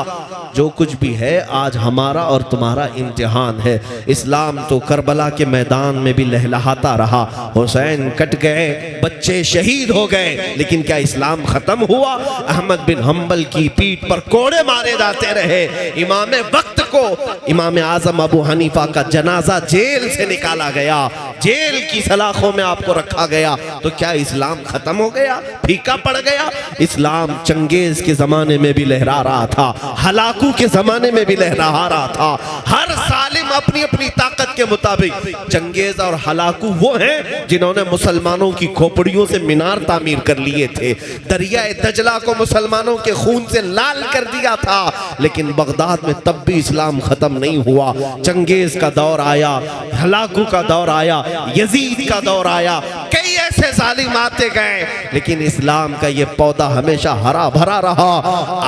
जो कुछ भी है आज हमारा और तुम्हारा इम्तिहान है। इस्लाम तो करबला के मैदान में भी लहलहाता रहा, हुसैन कट गए, बच्चे शहीद हो गए, लेकिन क्या इस्लाम खत्म हुआ? अहमद बिन हम्बल की पीठ पर कोड़े मारे जाते रहे। इमाम वक्त को, इमाम आजम अबू हनीफा का जनाजा जेल से निकाला गया, जेल की सलाखों में आपको रखा गया। तो क्या इस्लाम खत्म हो गया, फीका पड़ गया? इस्लाम चंगेज के जमाने में भी लहरा रहा था, हलाकू के जमाने में भी लहरा रहा था। हर सालिम अपनी अपनी ताकत के मुताबिक। चंगेज और हलाकू वो हैं जिन्होंने मुसलमानों की खोपड़ियों से मीनार तामीर कर लिए थे, दरियाए दजला को मुसलमानों के खून से लाल कर दिया था, लेकिन बगदाद में तब भी इस्लाम खत्म नहीं हुआ। चंगेज का दौर आया, हलाकू का दौर आया, यजीद का दौर आया, कई ऐसे जालिम आते गए, लेकिन इस्लाम का ये पौधा हमेशा हरा भरा रहा।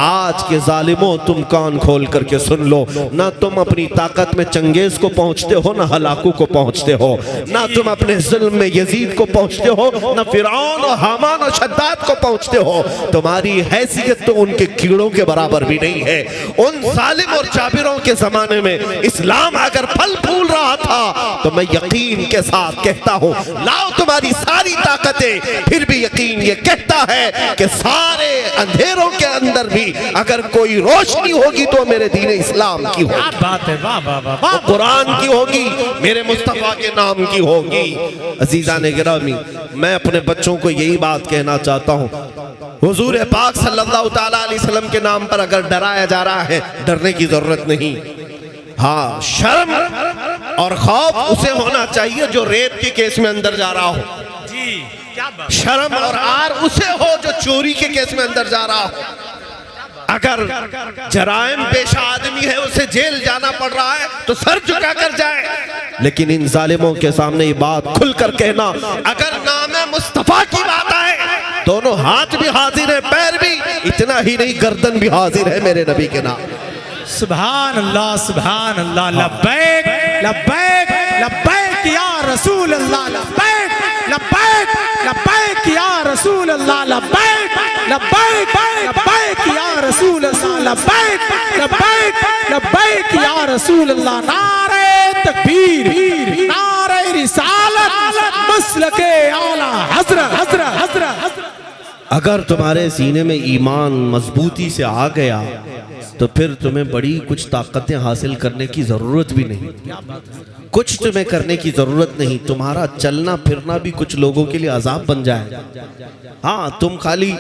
आज के जालिमों, तुम कान खोल करके सुन लो, ना तुम अपनी ताकत में चंगेज को पहुंचते हो, ना हलाकू को पहुंचते हो, ना तुम अपने जुल्म में यजीद को पहुंचते हो, ना फिरौन और हामान और शद्दाद को पहुंचते हो। तुम्हारी हैसियत तो उनके कीड़ों के बराबर भी नहीं है। उन जालिम और जाबिरों के जमाने में इस्लाम अगर फल फूल रहा था तो मैं यकीन के साथ कहता हूं, लाओ तुम्हारी सारी ताकतें, फिर भी यकीन ये कहता है कि सारे अंधेरों के अंदर भी अगर कोई रोशनी होगी तो मेरे दीन इस्लाम की होगी। क्या बात है, वाह वाह वाह वाह, कुरान की होगी, मेरे मुस्तफा के नाम की होगी। अजीजान गिरामी, मैं अपने बच्चों को यही बात कहना चाहता हूँ, हुजूर पाक सल्लल्लाहु ताला अलैहि वसल्लम के नाम पर अगर डराया जा रहा है, डरने की जरूरत नहीं। हाँ, शर्म और खौफ उसे होना चाहिए जो रेप के केस में अंदर जा रहा हो। जी, क्या बात। शर्म और आर उसे हो जो चोरी के केस में अंदर जा रहा हो। अगर जराइम पेशा आदमी है, उसे जेल जाना पड़ रहा है तो सर झुका कर जाए, लेकिन इन जालिमों के सामने ये बात खुलकर कहना, अगर नाम मुस्तफा की बात आए, दोनों हाथ भी हाजिर है, पैर भी, इतना ही नहीं गर्दन भी हाजिर है मेरे नबी के नाम। सुभान अल्लाह, सुभान अल्लाह, लब्बैक लब्बैक लब्बैक या रसूल अल्लाह, लब्बैक लब्बैक लब्बैक या रसूल अल्लाह, लब्बैक लब्बैक लब्बैक या रसूल अल्लाह, लब्बैक लब्बैक लब्बैक या रसूल अल्लाह। नारे तकबीर, नारे रिसालत, मसलके आला हज़रत हज़रत हज़रत। अगर तुम्हारे सीने में ईमान मजबूती से आ गया तो फिर तुम्हें बड़ी कुछ ताकतें हासिल करने की जरूरत भी नहीं, कुछ तुम्हें करने की जरूरत नहीं। तुम्हारा चलना फिरना भी कुछ लोगों के लिए अजाब बन जाए। हाँ, तुम खाली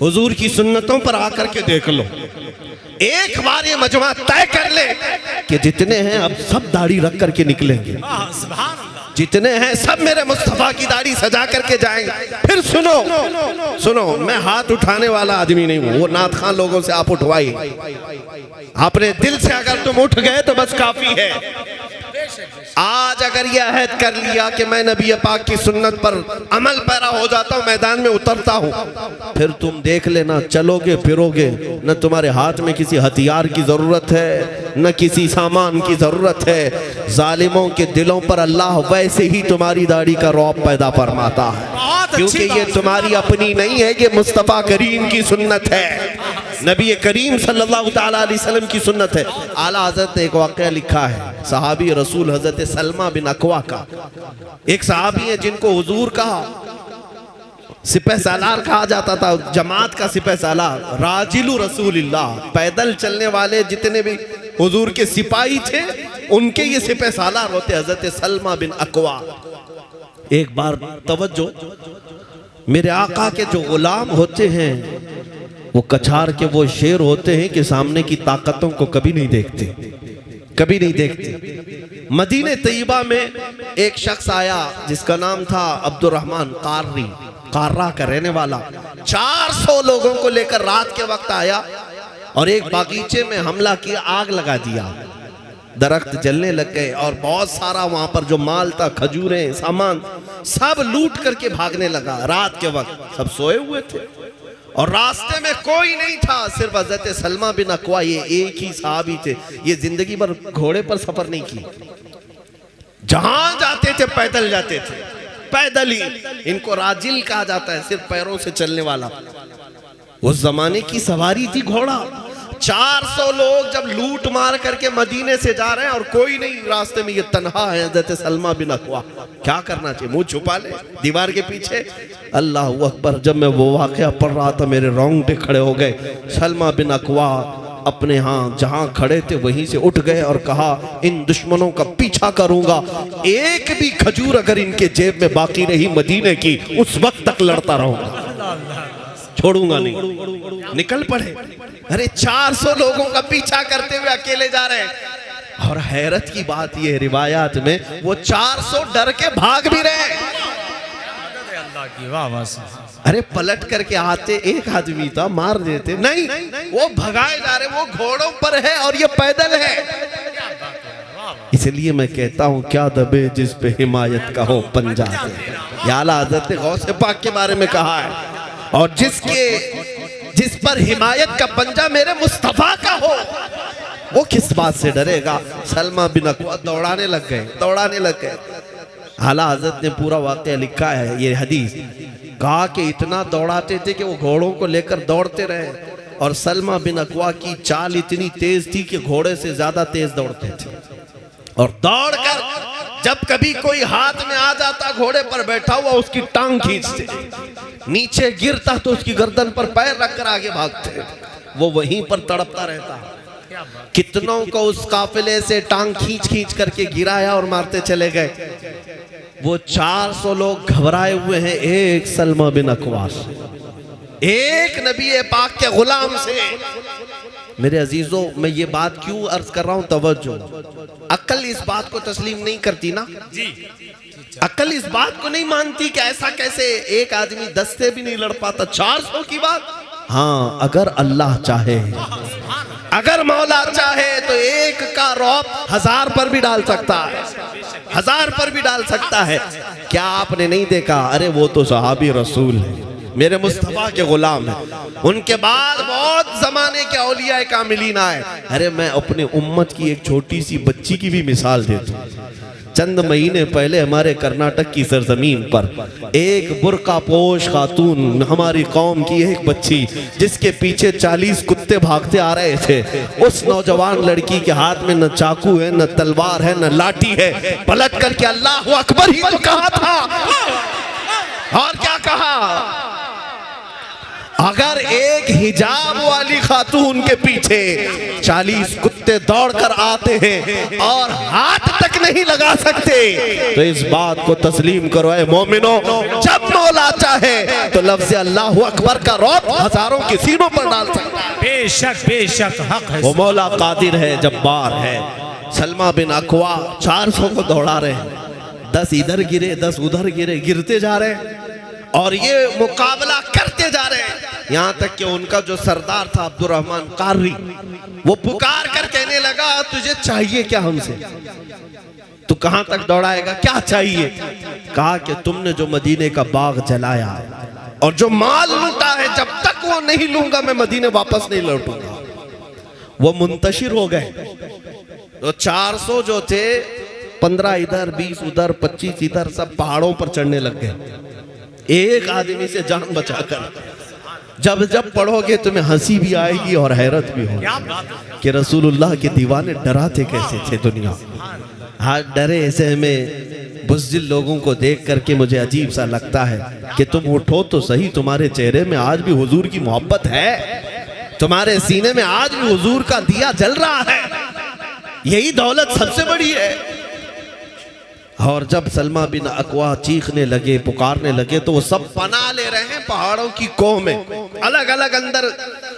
हुजूर की सुन्नतों पर आकर के देख लो, एक बार ये मजमा तय कर ले कि जितने हैं अब सब दाढ़ी रख करके निकलेंगे, जितने हैं सब मेरे मुस्तफा की दाढ़ी सजा करके जाएंगे। फिर सुनो सुनो, मैं हाथ उठाने वाला आदमी नहीं हूं, वो नाथ खान लोगों से आप उठवाइए। अपने दिल से अगर तुम उठ गए तो बस काफी है। आज अगर यह अहद कर लिया कि मैं नबी पाक की सुन्नत पर अमल पैरा हो जाता हूँ, मैदान में उतरता हूँ, फिर तुम देख लेना, चलोगे फिरोगे, न तुम्हारे हाथ में किसी हथियार की जरूरत है, न किसी सामान की जरूरत है। जालिमों के दिलों पर अल्लाह वैसे ही तुम्हारी दाढ़ी का रौब पैदा फरमाता है, क्योंकि ये तुम्हारी अपनी नहीं है, ये मुस्तफ़ा करीम की सुन्नत है, नबी करीम सल्लल्लाहु ताला अलैहि वसल्लम की सुन्नत है। आला हज़रत ने एक वाक़या लिखा है, सहाबी रसूल हज़रत सलमा बिन अकवा का। एक सहाबी है जिनको हुजूर कहा, सिपह सालार कहा जाता था, जमात का सिपह सालार, राजिलु रसूलिल्लाह, पैदल चलने वाले जितने भी हुजूर के सिपाही थे उनके ये सिपह सालार होते हजरत सलमा बिन अकवा। एक बार तवज्जो, मेरे आका के जो गुलाम होते हैं वो कछार के वो शेर होते हैं कि सामने की ताकतों को कभी नहीं देखते, कभी नहीं देखते। मदीने तैयबा में एक शख्स आया जिसका नाम था अब्दुर्रहमान काररी, कार्रा का रहने वाला, 400 लोगों को लेकर रात के वक्त आया और एक बागीचे में हमला किया, आग लगा दिया, दरख्त जलने लग गए और बहुत सारा वहां पर जो माल था, खजूरें, सामान, सब लूट करके भागने लगा। रात के वक्त सब सोए हुए थे और रास्ते में कोई नहीं था, सिर्फ हजरत सलमा बिन अकवा, ये एक ही साहबी थे। ये जिंदगी भर घोड़े पर सफर नहीं की, जहां जाते थे पैदल जाते थे, पैदल ही। इनको राजिल कहा जाता है, सिर्फ पैरों से चलने वाला। उस जमाने की सवारी थी घोड़ा। 400 लोग जब लूट मार करके मदीने से जा रहे हैं और कोई नहीं रास्ते में, ये तन्हा है हज़रत सलमा बिन अकवा, क्या करना चाहिए? मुंह छुपा ले दीवार के पीछे। अल्लाह अकबर, जब मैं वो वाकया पढ़ रहा था मेरे रोंगटे खड़े हो गए। सलमा बिन अकवा अपने यहाँ जहां खड़े थे वहीं से उठ गए और कहा, इन दुश्मनों का पीछा करूंगा, एक भी खजूर अगर इनके जेब में बाकी रही मदीने की, उस वक्त तक लड़ता रहूंगा, छोड़ूंगा नहीं। निकल पड़े। अरे 400 लोगों का पीछा करते हुए अकेले जा रहे हैं। और हैरत की बात यह, रिवायात में वो 400 डर के भाग भी रहे। अरे पलट करके आते, एक आदमी था, मार देते, नहीं, वो भगाए जा रहे, वो घोड़ों पर है और ये पैदल है। इसलिए मैं कहता हूं, क्या दबे जिस पे हिमायत का हो पंजा दे। या आला हज़रत गौसे पाक के बारे में कहा है, और जिस पर हिमायत का पंजा मेरे मुस्तफा का हो, वो किस बात से डरेगा। सलमा बिन अकवा दौड़ाने लग गए। आला हज़रत ने पूरा वाक़या लिखा है, ये हदीस, कहा कि इतना दौड़ाते थे कि वो घोड़ों को लेकर दौड़ते रहे। और सलमा बिन अकवा की चाल इतनी तेज थी कि घोड़े से ज्यादा तेज दौड़ते थे। और दौड़कर जब कभी कोई हाथ में आ जाता घोड़े पर बैठा हुआ, उसकी टांग खींचते, नीचे गिरता तो उसकी गर्दन पर पैर रखकर आगे भागते, वो वहीं पर तड़पता रहता। कितनों को उस काफिले से टांग खींच खींच करके गिराया और मारते चले गए। वो 400 लोग घबराए हुए हैं एक सलमा बिन अकवा से, एक नबी पाक के गुलाम से। मेरे अजीजों, मैं ये बात क्यों अर्ज कर रहा हूं, तवज्जो। अक्ल इस बात को तस्लीम नहीं करती ना जी, अक्ल इस बात को नहीं मानती कि ऐसा कैसे एक आदमी 10 से भी नहीं लड़ पाता, 400 की बात। हाँ, अगर अल्लाह चाहे, अगर मौला चाहे तो एक का रौब 1000 पर भी डाल सकता है, 1000 पर भी डाल सकता है। क्या आपने नहीं देखा? अरे वो तो सहाबी रसूल है, मेरे मुस्तफा के गुलाम है। उनके बाद बहुत जमाने के औलिया कामिलीन आए। अरे मैं अपने उम्मत की एक छोटी सी बच्ची की भी मिसाल देता हूँ। चंद महीने पहले हमारे कर्नाटक की सरजमीन पर एक बुर्का पोश खातून, हमारी कौम की एक बच्ची, जिसके पीछे 40 कुत्ते भागते आ रहे थे, उस नौजवान लड़की के हाथ में न चाकू है, न तलवार है, न लाठी है। पलट करके अल्लाह अकबर ही तो कहा था। और क्या कहा? अगर एक हिजाब वाली खातून के पीछे 40 कुत्ते दौड़कर आते हैं और हाथ तक नहीं लगा सकते, तो इस बात को तस्लीम करो ऐ मोमिनो, जब मौला चाहे तो लफ्ज़ अल्लाहु अकबर का रौब हजारों के सीनों पर डाल सकता है। बेशक बेशक हक है, वो मौला कादिर है, जब्बार है। सलमा बिन अकवा 400 को दौड़ा रहे हैं, 10 इधर गिरे, 10 उधर गिरे, गिरते जा रहे हैं और ये मुकाबला करते जा रहे हैं। यहाँ तक कि उनका जो सरदार था अब्दुर्रहमान काररी, वो पुकार कर कहने लगा, तुझे चाहिए क्या हमसे? तू कहां तक दौड़ाएगा? क्या चाहिए? कहा कि तुमने जो मदीने का बाग जलाया और जो माल लूटा है, जब तक वो नहीं लूंगा मैं मदीने वापस नहीं लौटूंगा। वो मुंतशिर हो गए। तो 400 जो थे, 15 इधर, 20 उधर, 25 इधर, सब पहाड़ों पर चढ़ने लग गए एक आदमी से जान बचाकर। जब जब पढ़ोगे तुम्हें हंसी भी आएगी और हैरत भी होगी कि रसूलुल्लाह के दीवाने डराते कैसे थे दुनिया। हाँ, डरे ऐसे में बुज़दिल लोगों को देख करके मुझे अजीब सा लगता है कि तुम उठो तो सही, तुम्हारे चेहरे में आज भी हुजूर की मोहब्बत है, तुम्हारे सीने में आज भी हुजूर का दिया जल रहा है, यही दौलत सबसे बड़ी है। और जब सलमा बिन अकवा चीखने लगे, पुकारने लगे, तो वो सब पनाह ले रहे हैं पहाड़ों की कोह में, अलग अलग अंदर।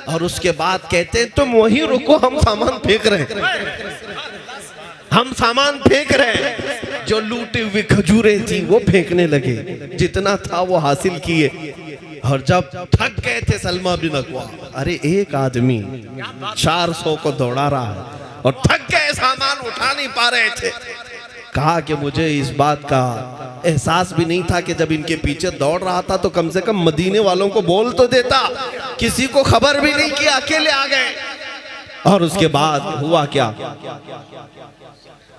और उसके बाद कहते हैं तुम वहीं रुको, हम सामान फेंक रहे हैं, हम सामान फेंक रहे हैं। जो लूटी हुई खजूरें थी वो फेंकने लगे, जितना था वो हासिल किए। और जब थक गए थे सलमा बिन अकवा, अरे एक आदमी 400 को दौड़ा रहा है और थक गए, सामान उठा नहीं पा रहे थे। कहा कि मुझे इस बात का एहसास भी नहीं था कि जब इनके पीछे दौड़ रहा था तो कम से कम मदीने वालों को बोल तो देता, किसी को खबर भी नहीं किया, अकेले आ गए। और उसके बाद हुआ क्या,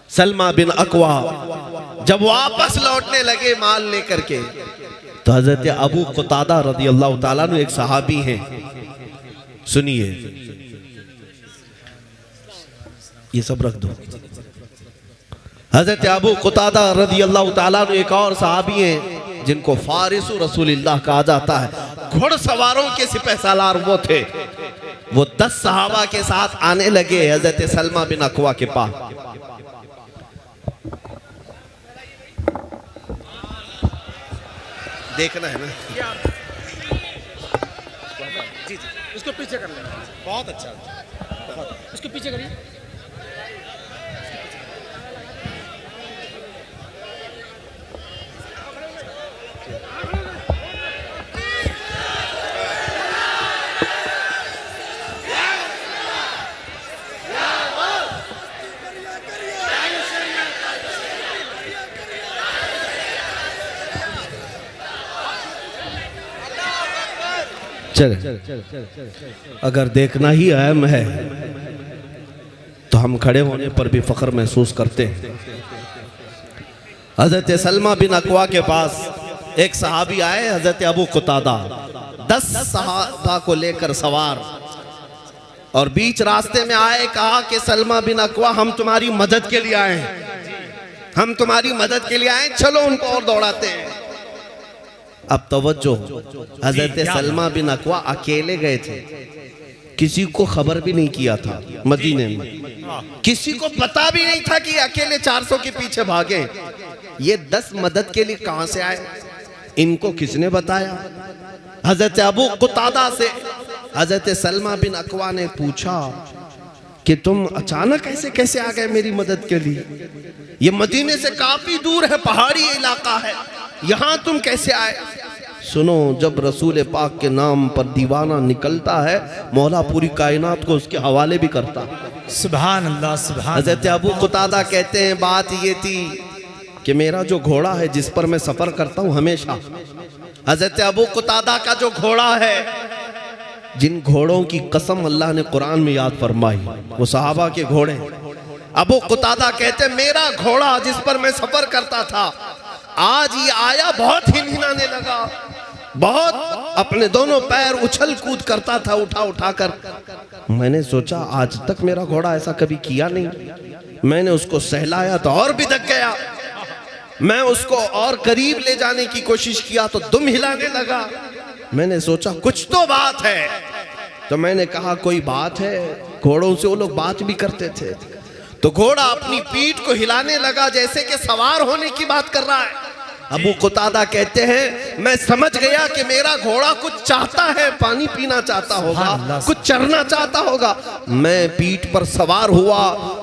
सलमा बिन अकवा जब वापस लौटने लगे माल लेकर के, तो हजरत अबू क़तादा रज़ी अल्लाह ताला अन्हु एक सहाबी हैं, सुनिए, ये सब रख दो। हजरत अबू क़तादा रज़ी अल्लाह ताला अन्हु एक और सहाबी हैं जिनको फारिसु रसूलिल्लाह कहा जाता है। घुड़सवारों के सिपहसालार वो थे। वो 10 सहाबा के साथ आने लगे हजरत सलमा बिन अकवा के पास। देखना है ना, जी जी, उसको पीछे कर लेना, बहुत अच्छा, उसको पीछे करिए। चले, अगर देखना ही अहम है तो हम खड़े होने पर भी फख्र महसूस करते हैं। हजरत सलमा बिन अकवा के पास एक सहाबी आए, हजरत अबू क़तादा, 10 सहाबा को लेकर सवार, और बीच रास्ते में आए, कहा कि सलमा बिन अकवा हम तुम्हारी मदद के लिए आए हैं, हम तुम्हारी मदद के लिए आए, चलो उनको और दौड़ाते हैं। अब तवज्जो, हजरत सलमा बिन अकवा अकेले गए थे, किसी को खबर भी नहीं किया था, मदीने में किसी को पता भी नहीं था कि अकेले 400 के पीछे भागे। ये 10 मदद के लिए कहां से आए, इनको किसने बताया? हजरत अबू क़तादा से हजरत सलमा बिन अकवा ने पूछा कि तुम अचानक ऐसे कैसे आ गए मेरी मदद के लिए? ये मदीने से काफी दूर है, पहाड़ी इलाका है, यहाँ तुम कैसे आए? सुनो, जब रसूल पाक के नाम पर दीवाना निकलता है, मौला पूरी कायनात को उसके हवाले भी करता है। सुभान अल्लाह, सुभान। हज़रत अबू क़तादा कहते हैं बात ये थी कि मेरा जो घोड़ा है जिस पर मैं सफ़र करता हूँ हमेशा, हज़रत अबू क़तादा का जो घोड़ा है, जिन घोड़ों की कसम अल्लाह ने कुरान में याद फरमाई, वो सहाबा के घोड़े। अबू क़तादा कहते मेरा घोड़ा जिस पर मैं सफ़र करता था, आज ये आया, बहुत हिनहिनाने लगा, बहुत अपने दोनों पैर उछल कूद करता था उठा उठा कर। मैंने सोचा आज तक मेरा घोड़ा ऐसा कभी किया नहीं। मैंने उसको सहलाया तो और भी धक गया, मैं उसको और करीब ले जाने की कोशिश किया तो दुम हिलाने लगा। मैंने सोचा कुछ तो बात है, तो मैंने कहा कोई बात है। घोड़ों से वो लोग बात भी करते थे। तो घोड़ा अपनी पीठ को हिलाने लगा जैसे कि सवार होने की बात कर रहा है। अबू क़तादा कहते हैं मैं समझ गया कि मेरा घोड़ा कुछ चाहता है, पानी पीना चाहता होगा, कुछ चरना चाहता होगा। मैं पीठ पर सवार हुआ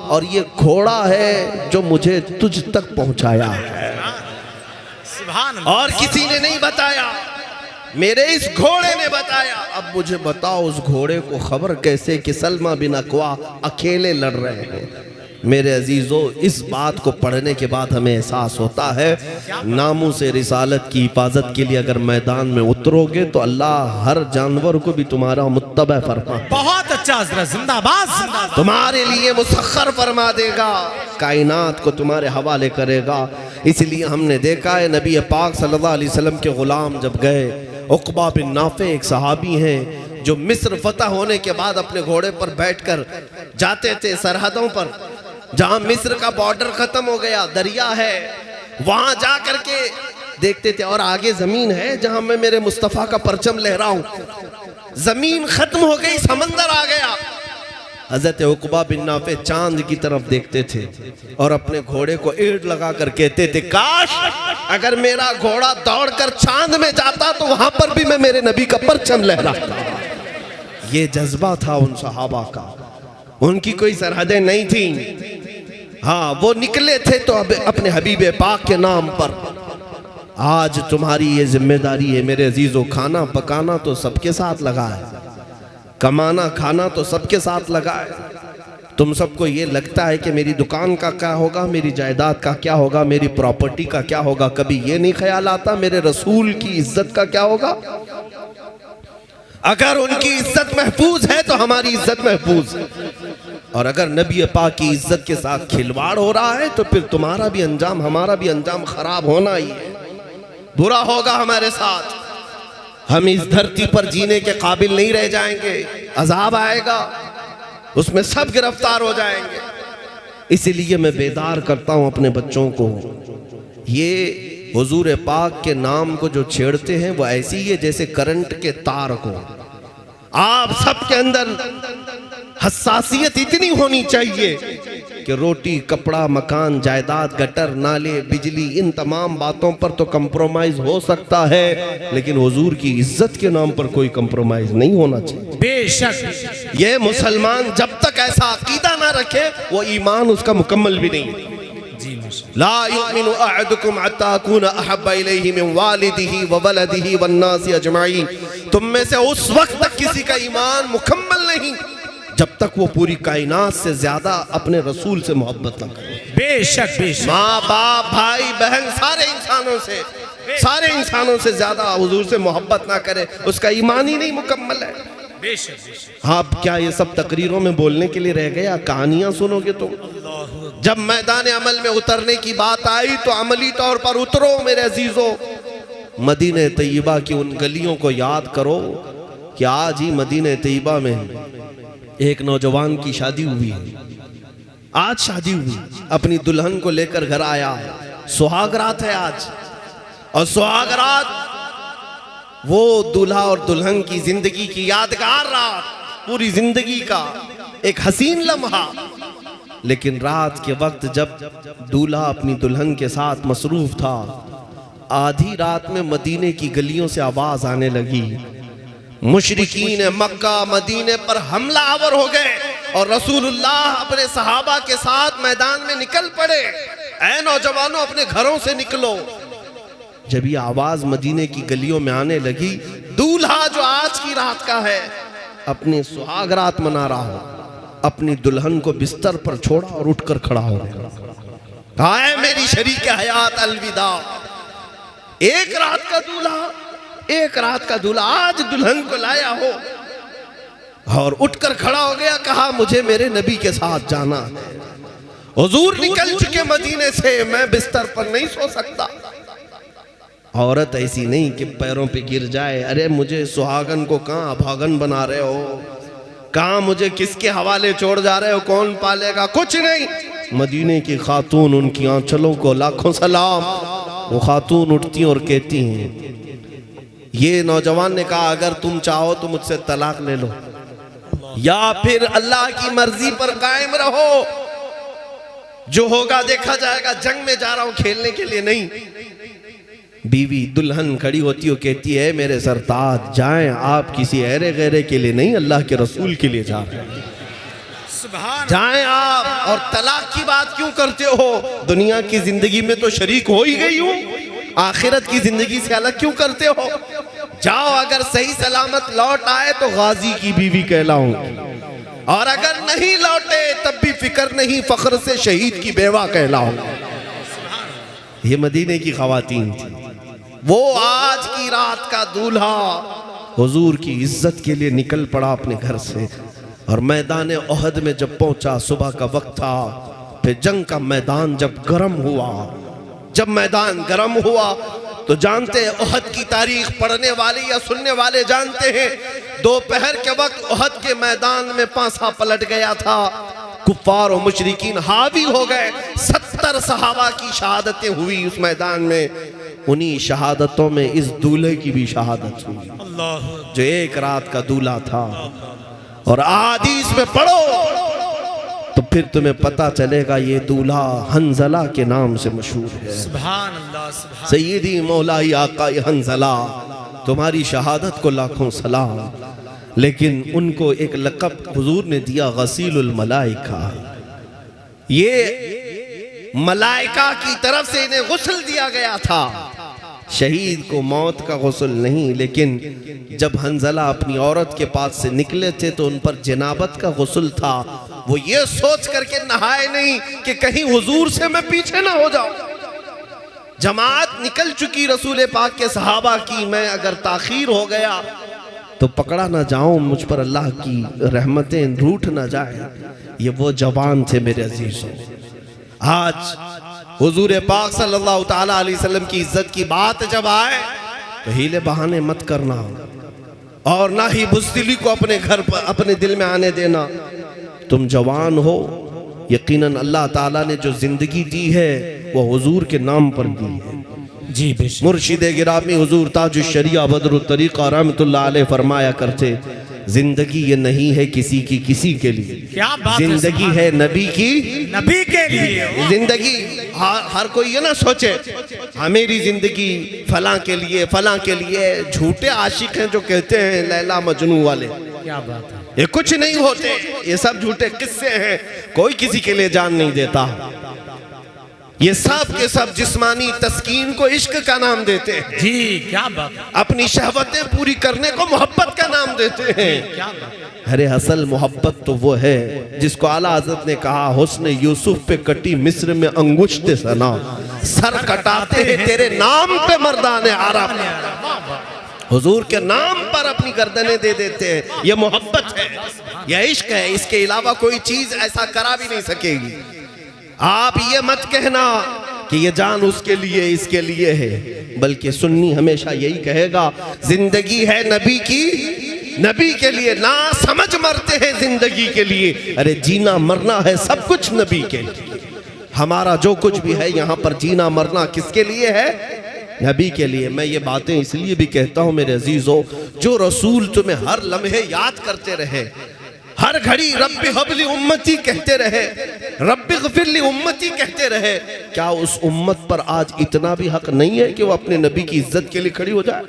और ये घोड़ा है जो मुझे तुझ तक पहुंचाया है, और किसी ने नहीं बताया, मेरे इस घोड़े ने बताया। अब मुझे बताओ उस घोड़े को खबर कैसे कि सलमा बिन अकवा अकेले लड़ रहे हैं। मेरे अजीज़ों, इस बात को पढ़ने के बाद हमें एहसास होता है नामों से रिसालत की हिफाजत के लिए अगर मैदान में उतरोगे तो अल्लाह हर जानवर को भी तुम्हारा मुत्तबा फरमा, बहुत अच्छा हज़रत, जिंदाबाद, जिंदाबाद, तुम्हारे लिए मुसख्खर फरमा देगा, कायनात को तुम्हारे हवाले करेगा। इसलिए हमने देखा है नबी पाक सल्लल्लाहु अलैहि वसल्लम के गुलाम जब गए, उक़बा बिन नाफ़े एक सहाबी हैं जो मिस्र फतह होने के बाद अपने घोड़े पर बैठकर जाते थे सरहदों पर, जहां मिस्र का बॉर्डर खत्म हो गया, दरिया है, वहां जा करके देखते थे। और आगे जमीन है जहां मैं मेरे मुस्तफा का परचम लहराऊं। जमीन खत्म हो गई, समंदर आ गया। हजरत उकबा बिन नाफे चांद की तरफ देखते थे और अपने घोड़े को एड़ लगा कर कहते थे, काश अगर मेरा घोड़ा दौड़कर चांद में जाता तो वहां पर भी मैं मेरे नबी का परचम लहराता। ये जज्बा था उन सहाबा का। उनकी कोई सरहदें नहीं थी। हाँ, वो निकले थे तो अब अपने हबीब पाक के नाम पर। आज तुम्हारी ये जिम्मेदारी है मेरे अजीजों, खाना पकाना तो सबके साथ लगा है, कमाना खाना तो सबके साथ लगा है। तुम सबको ये लगता है कि मेरी दुकान का क्या होगा, मेरी जायदाद का क्या होगा, मेरी प्रॉपर्टी का क्या होगा। कभी ये नहीं ख्याल आता मेरे रसूल की इज्जत का क्या होगा। अगर उनकी इज्जत महफूज है तो हमारी इज्जत महफूज है, और अगर नबी पाक की इज्जत के साथ खिलवाड़ हो रहा है तो फिर तुम्हारा भी अंजाम हमारा भी अंजाम खराब होना ही है, बुरा होगा हमारे साथ। हम इस धरती पर जीने के काबिल नहीं रह जाएंगे, अजाब आएगा, उसमें सब गिरफ्तार हो जाएंगे। इसीलिए मैं बेदार करता हूं अपने बच्चों को, ये हुजूर पाक के नाम को जो छेड़ते हैं वो ऐसी ही है जैसे करंट के तार को। आप सबके अंदर हसासियत इतनी होनी चाहिए कि रोटी कपड़ा मकान जायदाद गटर नाले बिजली इन तमाम बातों पर तो कंप्रोमाइज हो सकता है, लेकिन हुजूर की इज्जत के नाम पर कोई कंप्रोमाइज नहीं होना चाहिए। बेशक ये मुसलमान जब तक ऐसा अकीदा ना रखे वो ईमान उसका मुकम्मल भी नहीं। ला युमिनु अहदुकुम हत्ता अकूना अहब्बा इलैहि मिन वालिदिही व वलदिही वन नासी अजमाइन। तुम में से उस वक्त तक किसी का ईमान मुकम्मल नहीं जब तक वो पूरी कायनात से ज्यादा अपने रसूल से मोहब्बत न करे। बेशक बेशक, माँ बाप भाई बहन सारे इंसानों से ज्यादा हुजूर से मोहब्बत ना करे, उसका ईमान ही नहीं मुकम्मल है। बेशक बेशक। हाँ, क्या ये सब तकरीरों में बोलने के लिए रह गया? कहानियां सुनोगे तुम। जब मैदान अमल में उतरने की बात आई तो अमली तौर पर उतरो मेरे अजीजों। मदीने तैयबा की उन गलियों को याद करो कि आज ही मदीने तैयबा में एक नौजवान की शादी हुई, आज शादी हुई, अपनी दुल्हन को लेकर घर आया, सुहाग रात है आज। और सुहाग रात वो दूल्हा और दुल्हन की जिंदगी की यादगार रात, पूरी जिंदगी का एक हसीन लम्हा। लेकिन रात के वक्त जब दूल्हा अपनी दुल्हन के साथ मसरूफ था, आधी रात में मदीने की गलियों से आवाज आने लगी, मुशरिकीन मक्का मदीने पर हमला आवर हो गए और रसूलुल्लाह अपने सहाबा के साथ मैदान में निकल पड़े। ऐ नौजवानों, अपने घरों से निकलो। जब ये आवाज मदीने की गलियों में आने लगी, दूल्हा जो आज की रात का है अपनी सुहाग रात मना रहा हो, अपनी दुल्हन को बिस्तर पर छोड़ा और उठकर खड़ा हो गया। कहा है मेरी शरीक हयात अलविदा। एक रात का दूल्हा आज दुल्हन को लाया हो और उठकर खड़ा हो गया। कहा मुझे मेरे नबी के साथ जाना है, हुजूर निकल चुके मदीने से, मैं बिस्तर पर नहीं सो सकता। औरत ऐसी नहीं कि पैरों पे गिर जाए, अरे मुझे सुहागन को कहाँ अभागन बना रहे हो, कहाँ मुझे किसके हवाले छोड़ जा रहे हो, कौन पालेगा, कुछ नहीं। मदीने की खातून, उनकी आंचलों को लाखों सलाम। वो खातून उठती और कहती हैं, ये नौजवान ने कहा अगर तुम चाहो तो मुझसे तलाक ले लो या फिर अल्लाह की मर्जी पर कायम रहो, जो होगा देखा जाएगा, जंग में जा रहा हूं खेलने के लिए नहीं। बीवी दुल्हन खड़ी होती है, कहती है मेरे सरताज जाएं, आप किसी ऐरे गैरे के लिए नहीं, अल्लाह के रसूल के लिए जा रहे हैं, जाएं आप। और तलाक की बात क्यों करते हो? दुनिया की जिंदगी में तो शरीक हो ही गई हूं, आखिरत की जिंदगी से अलग क्यों करते हो? जाओ, अगर सही सलामत लौट आए तो गाजी की बीवी कहलाऊंगी, और अगर नहीं लौटे तब भी फिक्र नहीं, फख्र से शहीद की बेवा कहलाऊंगी। ये मदीने की खवातीन थी। वो आज की रात का दूल्हा हुजूर की इज्जत के लिए निकल पड़ा अपने घर से, और मैदान ओहद में जब पहुंचा, सुबह का वक्त था, फिर जंग का मैदान जब गर्म हुआ, जब मैदान गर्म हुआ तो जानते हैं ओहद की तारीख पढ़ने वाले या सुनने वाले जानते हैं, दोपहर के वक्त ओहद के मैदान में पासा पलट गया था, कुफ्फार और मुशरिकीन हावी हो गए। 70 70 सहाबा की शहादतें हुई उस मैदान में, उन्हीं शहादतों में इस दूल्हे की भी शहादत हुई जो एक रात का दूल्हा था। और हदीस में पढ़ो तो फिर तुम्हें पता चलेगा ये दूल्हा हंजला के नाम से मशहूर है। सुभान अल्लाह, सैयदी मौलाई आका हंजला, तुम्हारी शहादत को लाखों सलाम। लेकिन उनको एक लक़ब हुजूर ने दिया गसीलुल मलाइका। ये मलाइका की तरफ से इन्हें गुस्ल दिया गया था। शहीद को मौत का गुस्ल नहीं, लेकिन जब हंजला अपनी औरत के पास से निकले थे तो उन पर जनाबत का गुस्ल था। वो ये सोच करके नहाए नहीं कि कहीं हुजूर से मैं पीछे ना हो जाऊं। जमात निकल चुकी रसूल पाक के सहाबा की, मैं अगर ताखीर हो गया तो पकड़ा ना जाऊं, मुझ पर अल्लाह की रहमतें रूठ ना जाए। ये वो जवान थे मेरे अजीजों। आज हुजूर पाक सल्लल्लाहु ताला अलैहि वसल्लम की इज्जत की बात जब आए तो हीले बहाने मत करना, और ना ही बुज़दिली को अपने घर पर अपने दिल में आने देना। तुम जवान हो, यकीनन अल्लाह ताला ने जो जिंदगी दी है वो हुजूर के नाम पर दी है। जी बेशक। मुर्शिद गिरामी हुजूर ताजुश शरिया बदरुत तरीक़ा रहमतुल्लाह अलैह फरमाया करते, जिंदगी ये नहीं है किसी की किसी के लिए, क्या बात जिंदगी है नबी की नबी के लिए। जिंदगी हर कोई ये ना सोचे मेरी जिंदगी फलां के लिए फलां के लिए। झूठे आशिक हैं जो कहते हैं लैला मजनू वाले, क्या बात है। ये कुछ नहीं होते, ये सब झूठे किस्से हैं। कोई किसी के लिए जान नहीं देता। ये सब के सब जिस्मानी तस्कीन को इश्क का नाम देते हैं। जी क्या बात है। अपनी शहवतें पूरी करने को मोहब्बत का नाम देते हैं। क्या बात है। अरे असल मोहब्बत तो वो है जिसको आला हज़रत ने कहा, हुस्न यूसुफ पे कटी मिस्र में अंगुश्त सना, सर कटाते हैं तेरे नाम पे मर्दाने आराम। हुजूर के नाम पर अपनी गर्दनें दे देते हैं। ये मोहब्बत है, यह इश्क है। इसके अलावा कोई चीज ऐसा करा भी नहीं सकेगी। आप ये मत कहना कि ये जान उसके लिए इसके लिए है, बल्कि सुन्नी हमेशा यही कहेगा जिंदगी है नबी की, नबी के लिए। ना समझ मरते हैं जिंदगी के लिए, अरे जीना मरना है सब कुछ नबी के लिए। हमारा जो कुछ भी है यहाँ पर जीना मरना किसके लिए है? नबी के लिए। मैं ये बातें इसलिए भी कहता हूँ मेरे अजीजों, जो रसूल तुम्हें हर लम्हे याद करते रहे, हर घड़ी रब्बी हबली उम्मती कहते रहे, रब्बी ग़फ़िरली उम्मती कहते रहे, क्या उस उम्मत पर आज इतना भी हक नहीं है कि वो अपने नबी की इज्जत के लिए खड़ी हो जाए?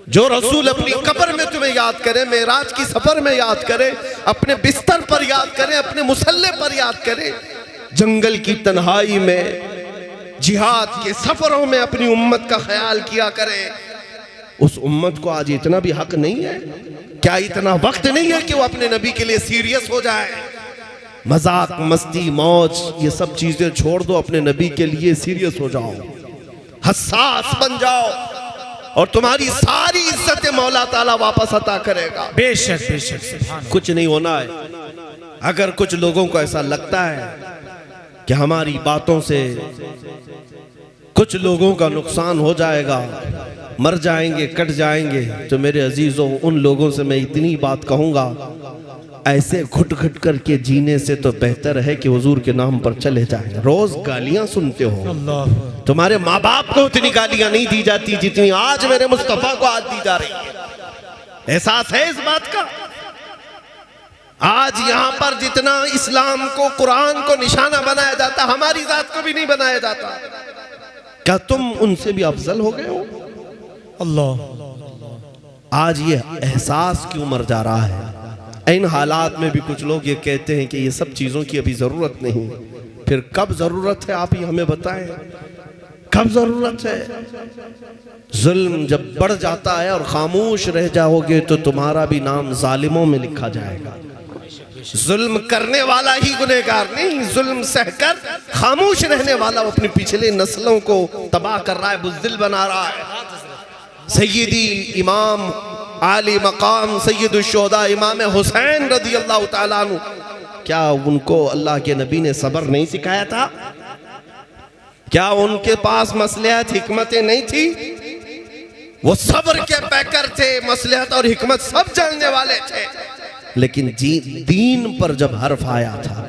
जो रसूल अपनी कब्र में तुम्हें याद करे, मेराज की सफर में याद करे, अपने बिस्तर पर याद करे, अपने मुसल्ले पर याद करे, जंगल की तन्हाई में, जिहाद के सफरों में अपनी उम्मत का ख्याल किया करे, उस उम्मत को आज इतना भी हक नहीं है? क्या इतना वक्त नहीं है कि वो अपने नबी के लिए सीरियस हो जाए? मजाक मस्ती मौज ये सब चीजें छोड़ दो, अपने नबी के लिए सीरियस हो जाओ, हसास बन जाओ, और तुम्हारी सारी इज्जतें मौला ताला वापस अता करेगा। बेशक बेशक। कुछ नहीं होना है। अगर कुछ लोगों को ऐसा लगता है कि हमारी बातों से कुछ लोगों का नुकसान हो जाएगा, मर जाएंगे, कट जाएंगे, तो मेरे अजीजों उन लोगों से मैं इतनी बात कहूंगा, ऐसे घुट घुट करके जीने से तो बेहतर है कि हुजूर के नाम पर चले जाएं। रोज गालियां सुनते हो, तुम्हारे माँ बाप को उतनी गालियां नहीं दी जाती जितनी आज मेरे मुस्तफा को आज दी जा रही है। एहसास है इस बात का? आज यहाँ पर जितना इस्लाम को, कुरान को निशाना बनाया जाता, हमारी जात को भी नहीं बनाया जाता। क्या तुम उनसे भी अफजल हो गए हो? अल्लाह। आज ये एहसास क्यों मर जा रहा है? इन हालात में भी कुछ लोग ये कहते हैं कि ये सब चीजों की अभी जरूरत नहीं। फिर कब जरूरत है आप ही हमें बताएं, कब जरूरत है? जुल्म जब बढ़ जाता है और खामोश रह जाओगे तो तुम्हारा भी नाम जालिमों में लिखा जाएगा। जुल्म करने वाला ही गुनहगार नहीं, जुल्म सहकर खामोश रहने वाला अपनी पिछले नस्लों को तबाह कर रहा है, बुज़दिल बना रहा है। सैयदी इमाम आली मकाम सैयदुश शुहदा इमाम हुसैन रज़ी अल्लाह ताला अन्हु, क्या उनको अल्लाह के नबी ने सब्र नहीं सिखाया था? क्या उनके पास मसलहत हिकमतें नहीं थी? वो सब्र के पैकर थे, मसलहत और हिकमत सब जानने वाले थे। लेकिन दीन पर जब हर्फ आया था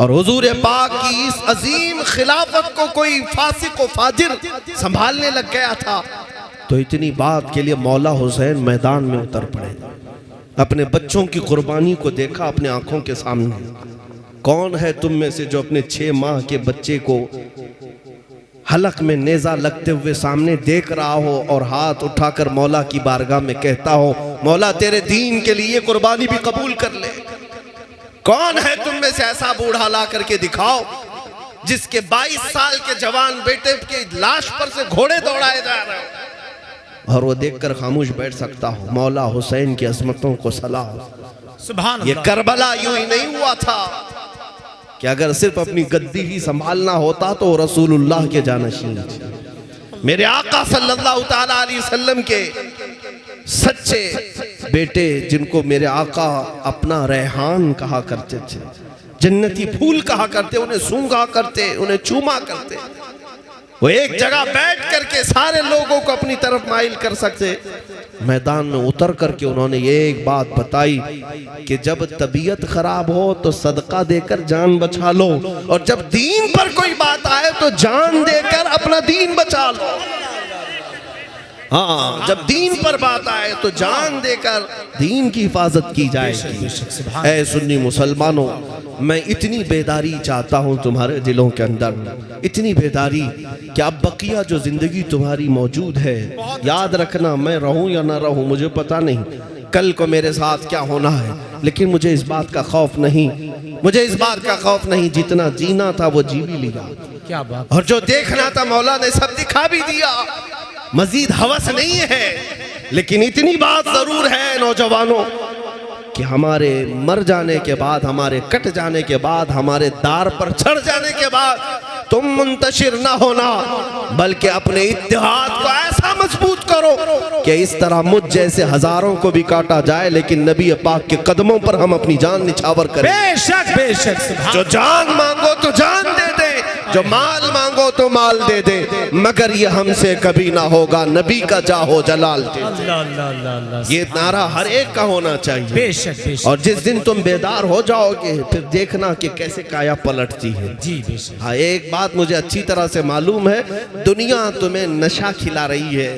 और हुजूर पाक की इस अजीम खिलाफत को कोई फासिक व फाजिर संभालने लग गया था, तो इतनी बात के लिए मौला हुसैन मैदान में उतर पड़े। अपने बच्चों की कुर्बानी को देखा अपने आंखों के सामने। कौन है तुम में से जो अपने 6 माह के बच्चे को हलक में नेजा लगते हुए सामने देख रहा हो और हाथ उठाकर मौला की बारगाह में कहता हो, मौला तेरे दीन के लिए कुर्बानी भी कबूल कर ले। कौन है तुम में से ऐसा बूढ़ा ला करके दिखाओ जिसके 22 साल के जवान बेटे के लाश पर से घोड़े दौड़ाए जा रहे हो और वो देखकर खामोश बैठ सकता हो। मौला हुसैन की अजमतों को सलाम। सुभान ये अल्लाह। करबला यूं ही नहीं हुआ था कि अगर सिर्फ अपनी गद्दी ही संभालना होता तो रसूलुल्लाह के जानशीन थे। मेरे आका सल्लल्लाहु ताला अलैहि वसल्लम के सच्चे बेटे जिनको मेरे आका अपना रेहान कहा करते थे, जन्नती फूल कहा करते, उन्हें सूंघा करते, उन्हें चूमा करते, वो एक जगह बैठ करके सारे लोगों को अपनी तरफ माइल कर सकते। मैदान में उतर करके उन्होंने ये एक बात बताई कि जब तबीयत खराब हो तो सदका देकर जान बचा लो, और जब दीन पर कोई बात आए तो जान देकर अपना दीन बचा लो। हाँ, जब दीन पर बात आए तो जान देकर दीन की हिफाजत की जाएगी। ऐ सुन्नी मुसलमानों, मैं इतनी बेदारी चाहता हूँ तुम्हारे दिलों के अंदर, इतनी बेदारी कि अब बकिया जो जिंदगी तुम्हारी मौजूद है, याद रखना मैं रहूं या ना रहूं मुझे पता नहीं, कल को मेरे साथ क्या होना है, लेकिन मुझे इस बात का खौफ नहीं, मुझे इस बात का खौफ नहीं। जितना जीना था वो जी भी लिया, क्या बात। और जो देखना था मौला ने सब दिखा भी दिया। मजीद हवस नहीं है, लेकिन इतनी बात जरूर है नौजवानों कि हमारे मर जाने के बाद, हमारे कट जाने के बाद, हमारे दार पर चढ़ जाने के बाद तुम मुंतशिर ना होना, बल्कि अपने इत्तेहाद को ऐसा मजबूत करो कि इस तरह मुझ जैसे हजारों को भी काटा जाए, लेकिन नबी पाक के कदमों पर हम अपनी जान निछावर करें। बेशक बेशक। जो जान मांगो तो जान दे दे, जो माल मांगो तो माल दे दे, मगर ये हमसे कभी ना होगा नबी का जाहो जलाल दे दे। ये नारा हर एक का होना चाहिए। बेशक बेशक। और जिस दिन तुम बेदार हो जाओगे फिर देखना कि कैसे काया पलटती है। जी बेशक। हाँ, एक बात मुझे अच्छी तरह से मालूम है, दुनिया तुम्हें नशा खिला रही है,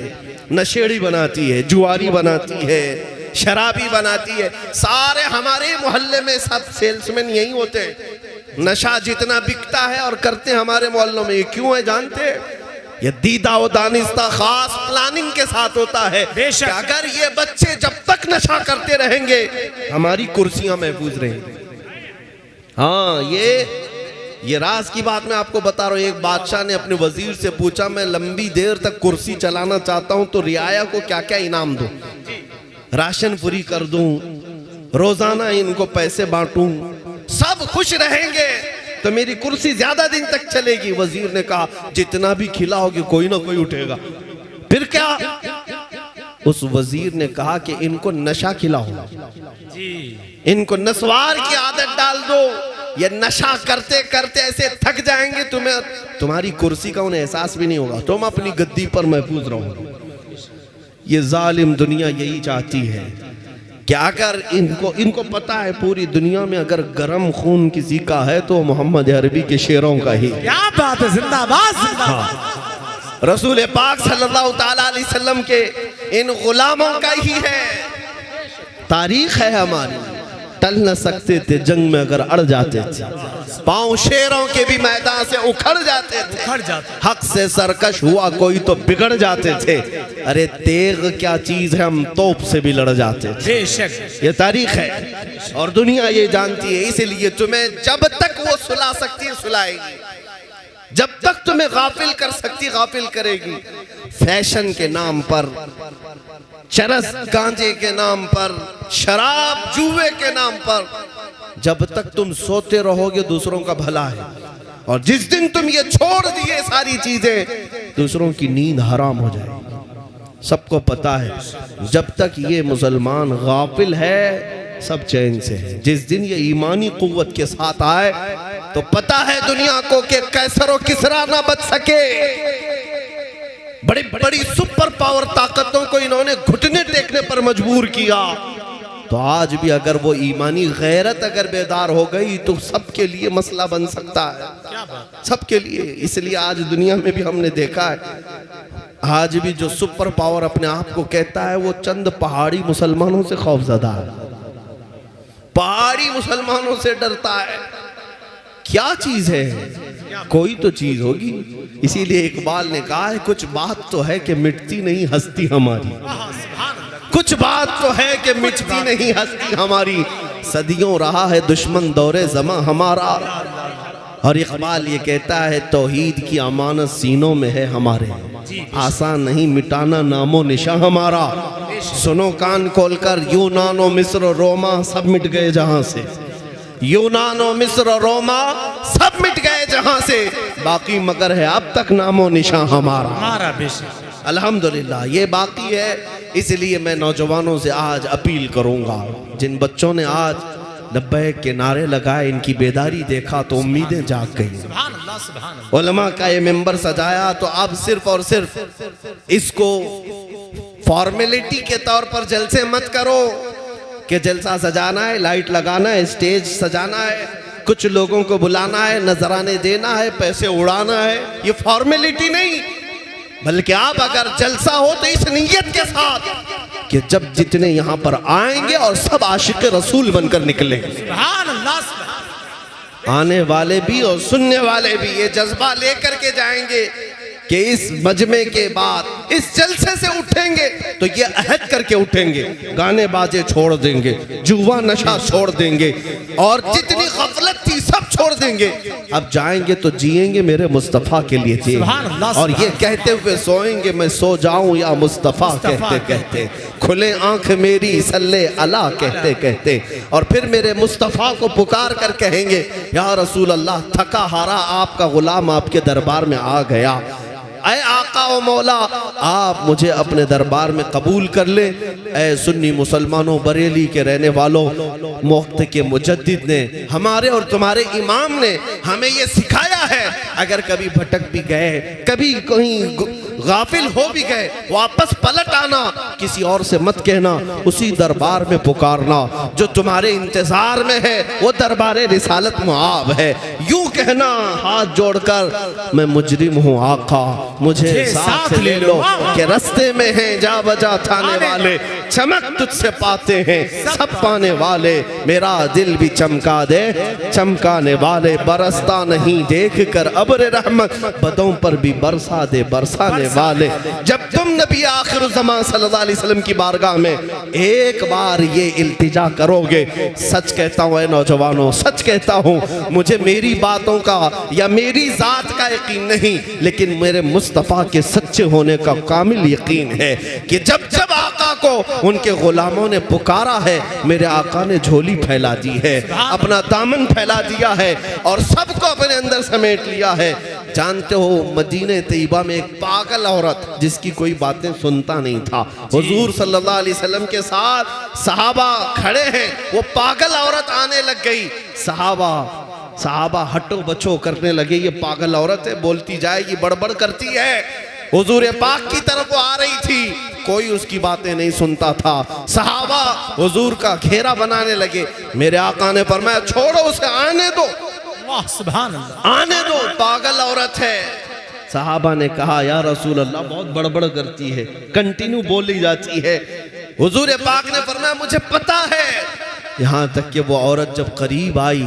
नशेड़ी बनाती है, जुआरी बनाती है, शराबी बनाती है। सारे हमारे मोहल्ले में सब सेल्समैन यही होते हैं। नशा जितना बिकता है और करते हैं हमारे मोहल्लों में, ये क्यों है जानते हैं? ये दीदा व दानिस्ता खास प्लानिंग के साथ होता है कि अगर ये बच्चे जब तक नशा करते रहेंगे हमारी कुर्सियां महफूज रहेंगी। हाँ, ये राज की बात मैं आपको बता रहा हूँ। एक बादशाह ने अपने वजीर से पूछा, मैं लंबी देर तक कुर्सी चलाना चाहता हूँ तो रियाया को क्या क्या इनाम दूं, राशन फ्री कर दूं, रोजाना इनको पैसे बांटूं, सब खुश रहेंगे तो मेरी कुर्सी ज्यादा दिन तक चलेगी। वजीर ने कहा, जितना भी खिलाओगे कोई ना कोई उठेगा। फिर क्या? उस वजीर ने कहा कि इनको नशा खिलाओ, इनको नस्वार की आदत डाल दो, ये नशा करते करते ऐसे थक जाएंगे तुम्हारी कुर्सी का उन्हें एहसास भी नहीं होगा, तुम अपनी गद्दी पर महफूज रहो। ये जालिम दुनिया यही चाहती है कि अगर इनको पता है पूरी दुनिया में अगर गरम खून किसी का है तो मोहम्मद अरबी के शेरों का ही। क्या बात है, जिंदाबाद जिंदाबाद। रसूल पाक सल्लल्लाहु ताला अलैहि वसल्लम के इन गुलामों का ही है। तारीख है हमारी, टल न सकते थे जंग में अगर अड़ जाते थे, पांव शेरों के भी मैदान से उखड़ जाते थे, हक से सरकश हुआ कोई तो बिगड़ जाते थे। अरे तेग क्या चीज है, हम तोप से भी लड़ जाते थे। ये तारीख है और दुनिया ये जानती है। इसलिए तुम्हें जब तक वो सुला सकती है सुलाएगी, जब तक तुम्हें गाफिल कर सकती गाफिल करेगी। फैशन के नाम पर, चरस गांजे के नाम पर, शराब जुए के नाम पर जब तक तुम सोते रहोगे दूसरों का भला है, और जिस दिन तुम ये छोड़ दिए सारी चीजें दूसरों की नींद हराम हो जाएगी। सबको पता है जब तक ये मुसलमान गाफिल है सब चैन से है। जिस दिन ये ईमानी कुव्वत के साथ आए तो पता है दुनिया को कि कैसर और किसरा ना बच सके। बड़ी बड़ी सुपर पावर ताकतों को इन्होंने घुटने टेकने पर मजबूर किया, तो आज भी अगर वो ईमानी गैरत अगर बेदार हो गई तो सबके लिए मसला बन सकता है, सबके लिए। इसलिए आज दुनिया में भी हमने देखा है, आज भी जो सुपर पावर अपने आप को कहता है वो चंद पहाड़ी मुसलमानों से खौफजदा है, पहाड़ी मुसलमानों से डरता है। क्या चीज है? कोई तो चीज होगी। इसीलिए इकबाल ने कहा है कुछ बात तो है कि मिटती नहीं हस्ती हमारी, कुछ बात तो है कि मिटती नहीं हस्ती हमारी, सदियों रहा है दुश्मन दौरे ज़मा हमारा। और इकबाल ये कहता है तौहीद की अमानत सीनों में है हमारे, आसान नहीं मिटाना नामो निशा हमारा। सुनो कान खोलकर यूनानो मिस्र रोमा सब मिट गए जहां से, यूनानो मिस्र रोमा सब मिट गए जहां से, बाकी मगर है अब तक नामो निशान हमारा। अल्हम्दुलिल्लाह ये बाकी है। इसलिए मैं नौजवानों से आज अपील करूंगा, जिन बच्चों ने आज लब्बैक के नारे लगाए, इनकी बेदारी देखा तो उम्मीदें जाग गई। उलमा का ये मेंबर सजाया तो अब सिर्फ और सिर्फ इसको फॉर्मेलिटी के तौर पर जलसे मत करो कि जलसा सजाना है, लाइट लगाना है, स्टेज सजाना है, कुछ लोगों को बुलाना है, नजराने देना है, पैसे उड़ाना है, ये फॉर्मेलिटी नहीं। बल्कि आप अगर जलसा हो तो इस नीयत के साथ कि जब जितने यहाँ पर आएंगे और सब आशिक रसूल बनकर निकलेंगे, आने वाले भी और सुनने वाले भी ये जज्बा लेकर के जाएंगे कि इस मजमे के बाद इस जलसे से उठेंगे तो ये अहद करके उठेंगे, गाने बाजे छोड़ देंगे, जुआ नशा छोड़ देंगे और जितनी गफलत थी सब छोड़ देंगे। अब जाएंगे तो जिएंगे मेरे मुस्तफ़ा के लिए जिएंगे, और ये कहते हुए सोएंगे मैं सो जाऊं या मुस्तफ़ा कहते कहते, खुले आंख मेरी सल्ले अला कहते कहते, और फिर मेरे मुस्तफ़ा को पुकार कर कहेंगे या रसूल अल्लाह थका हारा आपका गुलाम आपके दरबार में आ गया, ऐ आका ओ मौला आप मुझे अपने दरबार में कबूल कर ले। ऐ सुन्नी मुसलमानों बरेली के रहने वालों, वक्त के मुजद्दिद ने हमारे और तुम्हारे इमाम ने हमें ये सिखाया है, अगर कभी भटक भी गए, कभी कहीं गाफिल हो भी गए, वापस पलट आना, किसी और से मत कहना, उसी दरबार में पुकारना जो तुम्हारे इंतजार में है, वो दरबार रिसालत मुआब है। यूं कहना हाथ जोड़कर मैं मुजरिम हूँ आका मुझे साथ ले लो, कि रास्ते में हैं जा बजा थाने वाले, चमक तुझसे पाते हैं सब पाने वाले, मेरा दिल भी चमका दे चमकाने वाले, बरसता नहीं देख कर अब्र रहमत, बदों पर भी बरसा दे बरसाने वाले। जब तुम नबी आखिर ज़मान सल्लल्लाहु अलैहि वसल्लम की बारगाह में एक बार ये इल्तिजा करोगे, सच कहता हूँ नौजवानों, सच कहता हूँ, मुझे मेरी बातों का या मेरी जात का यकीन नहीं, लेकिन मेरे मुस्तफ़ा के सच्चे होने का कामिल यकीन है कि जब जब आका को उनके गुलामों ने पुकारा है, मेरे आका ने झोली फैला दी है, अपना दामन फैला दिया है और सबको अपने अंदर समेट लिया है। जानते हो मदीने तैयबा में एक पागल औरत जिसकी कोई बातें सुनता नहीं था, हुजूर सल्लल्लाहु अलैहि वसल्लम के साथ सहाबा खड़े हैं, वो पागल औरत आने लग गई, सहाबा हटो बचो करने लगे, ये पागल औरत है, बोलती जाएगी, बड़बड़ करती है। हुजूर पाक की तरफ वो आ रही थी, कोई उसकी बातें नहीं सुनता था, सहाबा हुजूर का घेरा बनाने लगे, मेरे आका ने फरमाया छोड़ो उसे, आने दो, सुभान अल्लाह, आने दो, पागल औरत है। सहाबा ने कहा या रसूल अल्लाह बहुत बड़बड़ करती है, कंटिन्यू बोली जाती है। हुजूर पाक ने फरमाया मुझे पता है। यहाँ तक कि वो औरत जब करीब आई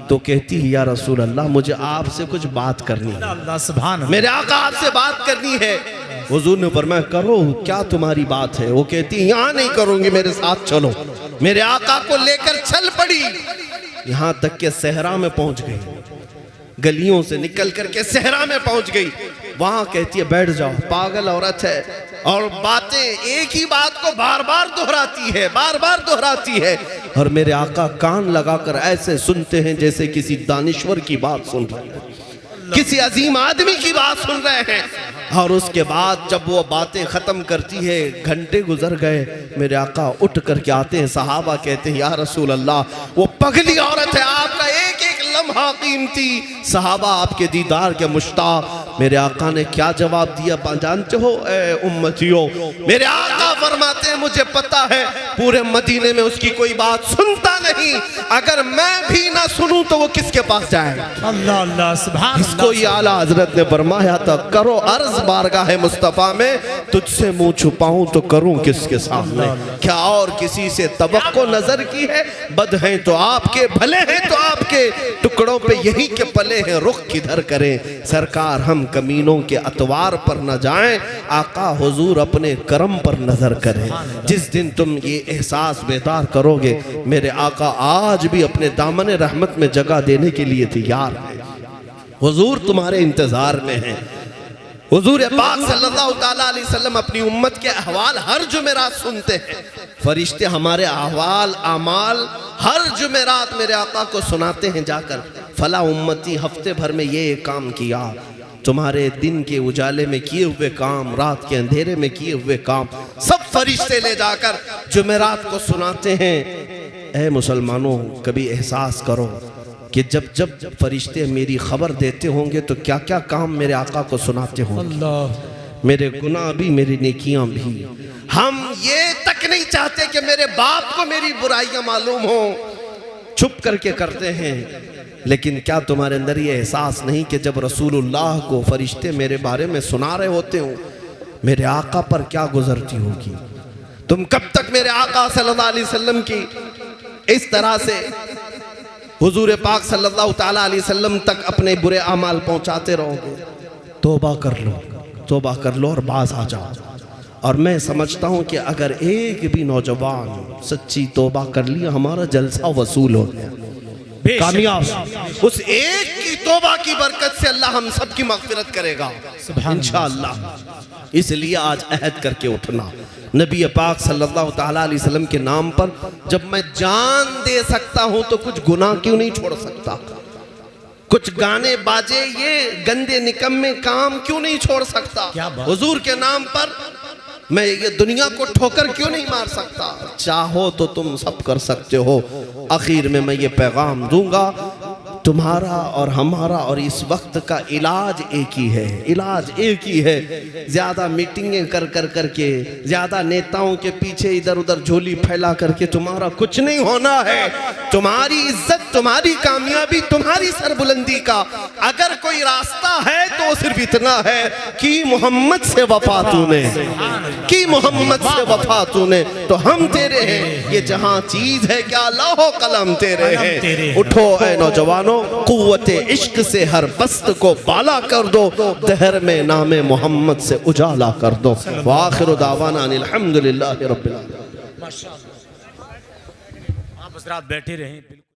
तो कहती है या रसूल अल्लाह मुझे आपसे कुछ बात करनी है, मेरे आका आपसे बात करनी है। हुजूर ने फरमाया करो, क्या तुम्हारी बात है? वो कहती है यहाँ नहीं करूंगी, मेरे साथ चलो। मेरे आका को लेकर चल पड़ी, यहाँ तक के सहरा में पहुंच गई, गलियों से निकल करके सहरा में पहुंच गई। वहां कहती है बैठ जाओ, पागल औरत है और बातें एक ही बात को बार बार दोहराती है, बार बार दोहराती है, और मेरे आका कान लगाकर ऐसे सुनते हैं जैसे किसी दानिश्वर की बात सुन रहे हैं, किसी अजीम आदमी की बात सुन रहे हैं। और उसके बाद जब वो बातें खत्म करती है, घंटे गुजर गए, मेरे आका उठ करके आते हैं, सहाबा कहते हैं या रसूल अल्लाह वो पगली औरत है, आपका एक एक लम्हा कीमती, सहाबा आपके दीदार के मुश्ताक। मेरे आका ने क्या जवाब दिया जानते हो? ए उम्मतियों, मेरे आका फरमाते हैं मुझे पता है पूरे मदीने में उसकी कोई बात सुनता नहीं। अगर मैं भी ना सुनूं तो वो किसके पास जाएगा? अल्लाह अल्लाह सुभान इसको ये आला हजरत ने फरमाया था, करो अर्ज बारगाह मुस्तफा में, तुझसे मुंह छुपाऊं तो करूं किसके सामने? क्या और किसी से तवक्को नजर की है? बद हैं तो आपके, भले हैं तो आपके, टुकड़ों पे यही के पले हैं, रुख किधर करें? सरकार हम कमीनों के अतवार पर न जाएं, आका हुजूर अपने करम पर नजर करें। जिस दिन तुम ये एहसास बेदार करोगे, मेरे आका आज भी अपने दामन रहमत में जगह देने के लिए तैयार है। हुजूर तुम्हारे इंतजार में हैं। हुजूर पाक सल्लल्लाहु ताला अलैहि वसल्लम अपनी उम्मत के अहवाल हर जुमेरात सुनते हैं। फरिश्ते हमारे अहवाल अमाल हर जुमेरात मेरे आका को सुनाते हैं जाकर, फला उम्मती हफ्ते भर में ये काम किया। तुम्हारे दिन के उजाले में किए हुए काम, रात के अंधेरे में किए हुए काम, सब फरिश्ते ले जाकर जुमेरात को सुनाते हैं। ऐ मुसलमानों, कभी एहसास करो कि जब जब फरिश्ते मेरी खबर देते होंगे तो क्या क्या काम मेरे आका को सुनाते होंगे। मेरे गुनाह भी, मेरी नेकियां भी। हम ये तक नहीं चाहते कि मेरे बाप को मेरी बुराइयां मालूम हो, छुप करके करते हैं। लेकिन क्या तुम्हारे अंदर ये एहसास नहीं कि जब रसूलुल्लाह को फरिश्ते मेरे बारे में सुना रहे होते हो, मेरे आका पर क्या गुजरती होगी? तुम कब तक मेरे आका सल्लल्लाहु अलैहि वसल्लम की इस तरह से हुजूर पाक सल्लल्लाहु ताला अलैहि वसल्लम तक अपने बुरे अमाल पहुंचाते रहोगे? तौबा कर लो, तौबा कर लो और बाज आ जाओ। और मैं समझता हूं कि अगर एक भी नौजवान सच्ची तौबा कर लिया, हमारा जलसा वसूल हो गया, कामयाब। उस एक की तौबा की बरकत से अल्लाह हम सब की मगफिरत करेगा इंशाअल्लाह। इसलिए आज अहद करके उठना, नबी पाक सल्लल्लाहु ताला अलैहि वसल्लम के नाम पर जब मैं जान दे सकता हूं तो कुछ गुनाह क्यों नहीं छोड़ सकता? कुछ गाने बाजे, ये गंदे निकम्मे काम क्यों नहीं छोड़ सकता? हुजूर के नाम पर मैं ये दुनिया को ठोकर क्यों नहीं मार सकता? चाहो तो तुम सब कर सकते हो। आखिर में मैं ये पैगाम दूंगा, तुम्हारा और हमारा और इस वक्त का इलाज एक ही है, इलाज एक ही है। ज्यादा मीटिंगें कर कर करके, ज्यादा नेताओं के पीछे इधर उधर झोली फैला करके तुम्हारा कुछ नहीं होना है। तुम्हारी इज्जत, तुम्हारी कामयाबी, तुम्हारी सरबुलंदी का अगर कोई रास्ता है तो सिर्फ इतना है कि मोहम्मद से वफा तूने, कि मोहम्मद से वफा तूने, तो हम तेरे हैं। ये जहां चीज है क्या लौहो कलम तेरे हैं। उठो ऐ नौजवानों, कुव्वते इश्क से हर बस्त को बाला कर दो, दहर में नामे मोहम्मद से उजाला कर दो। व आखिरु दावाना अनिल हम्दुलिल्लाहि रब्बिल आलमीन। माशाअल्लाह। आप हज़रात बैठे रहें।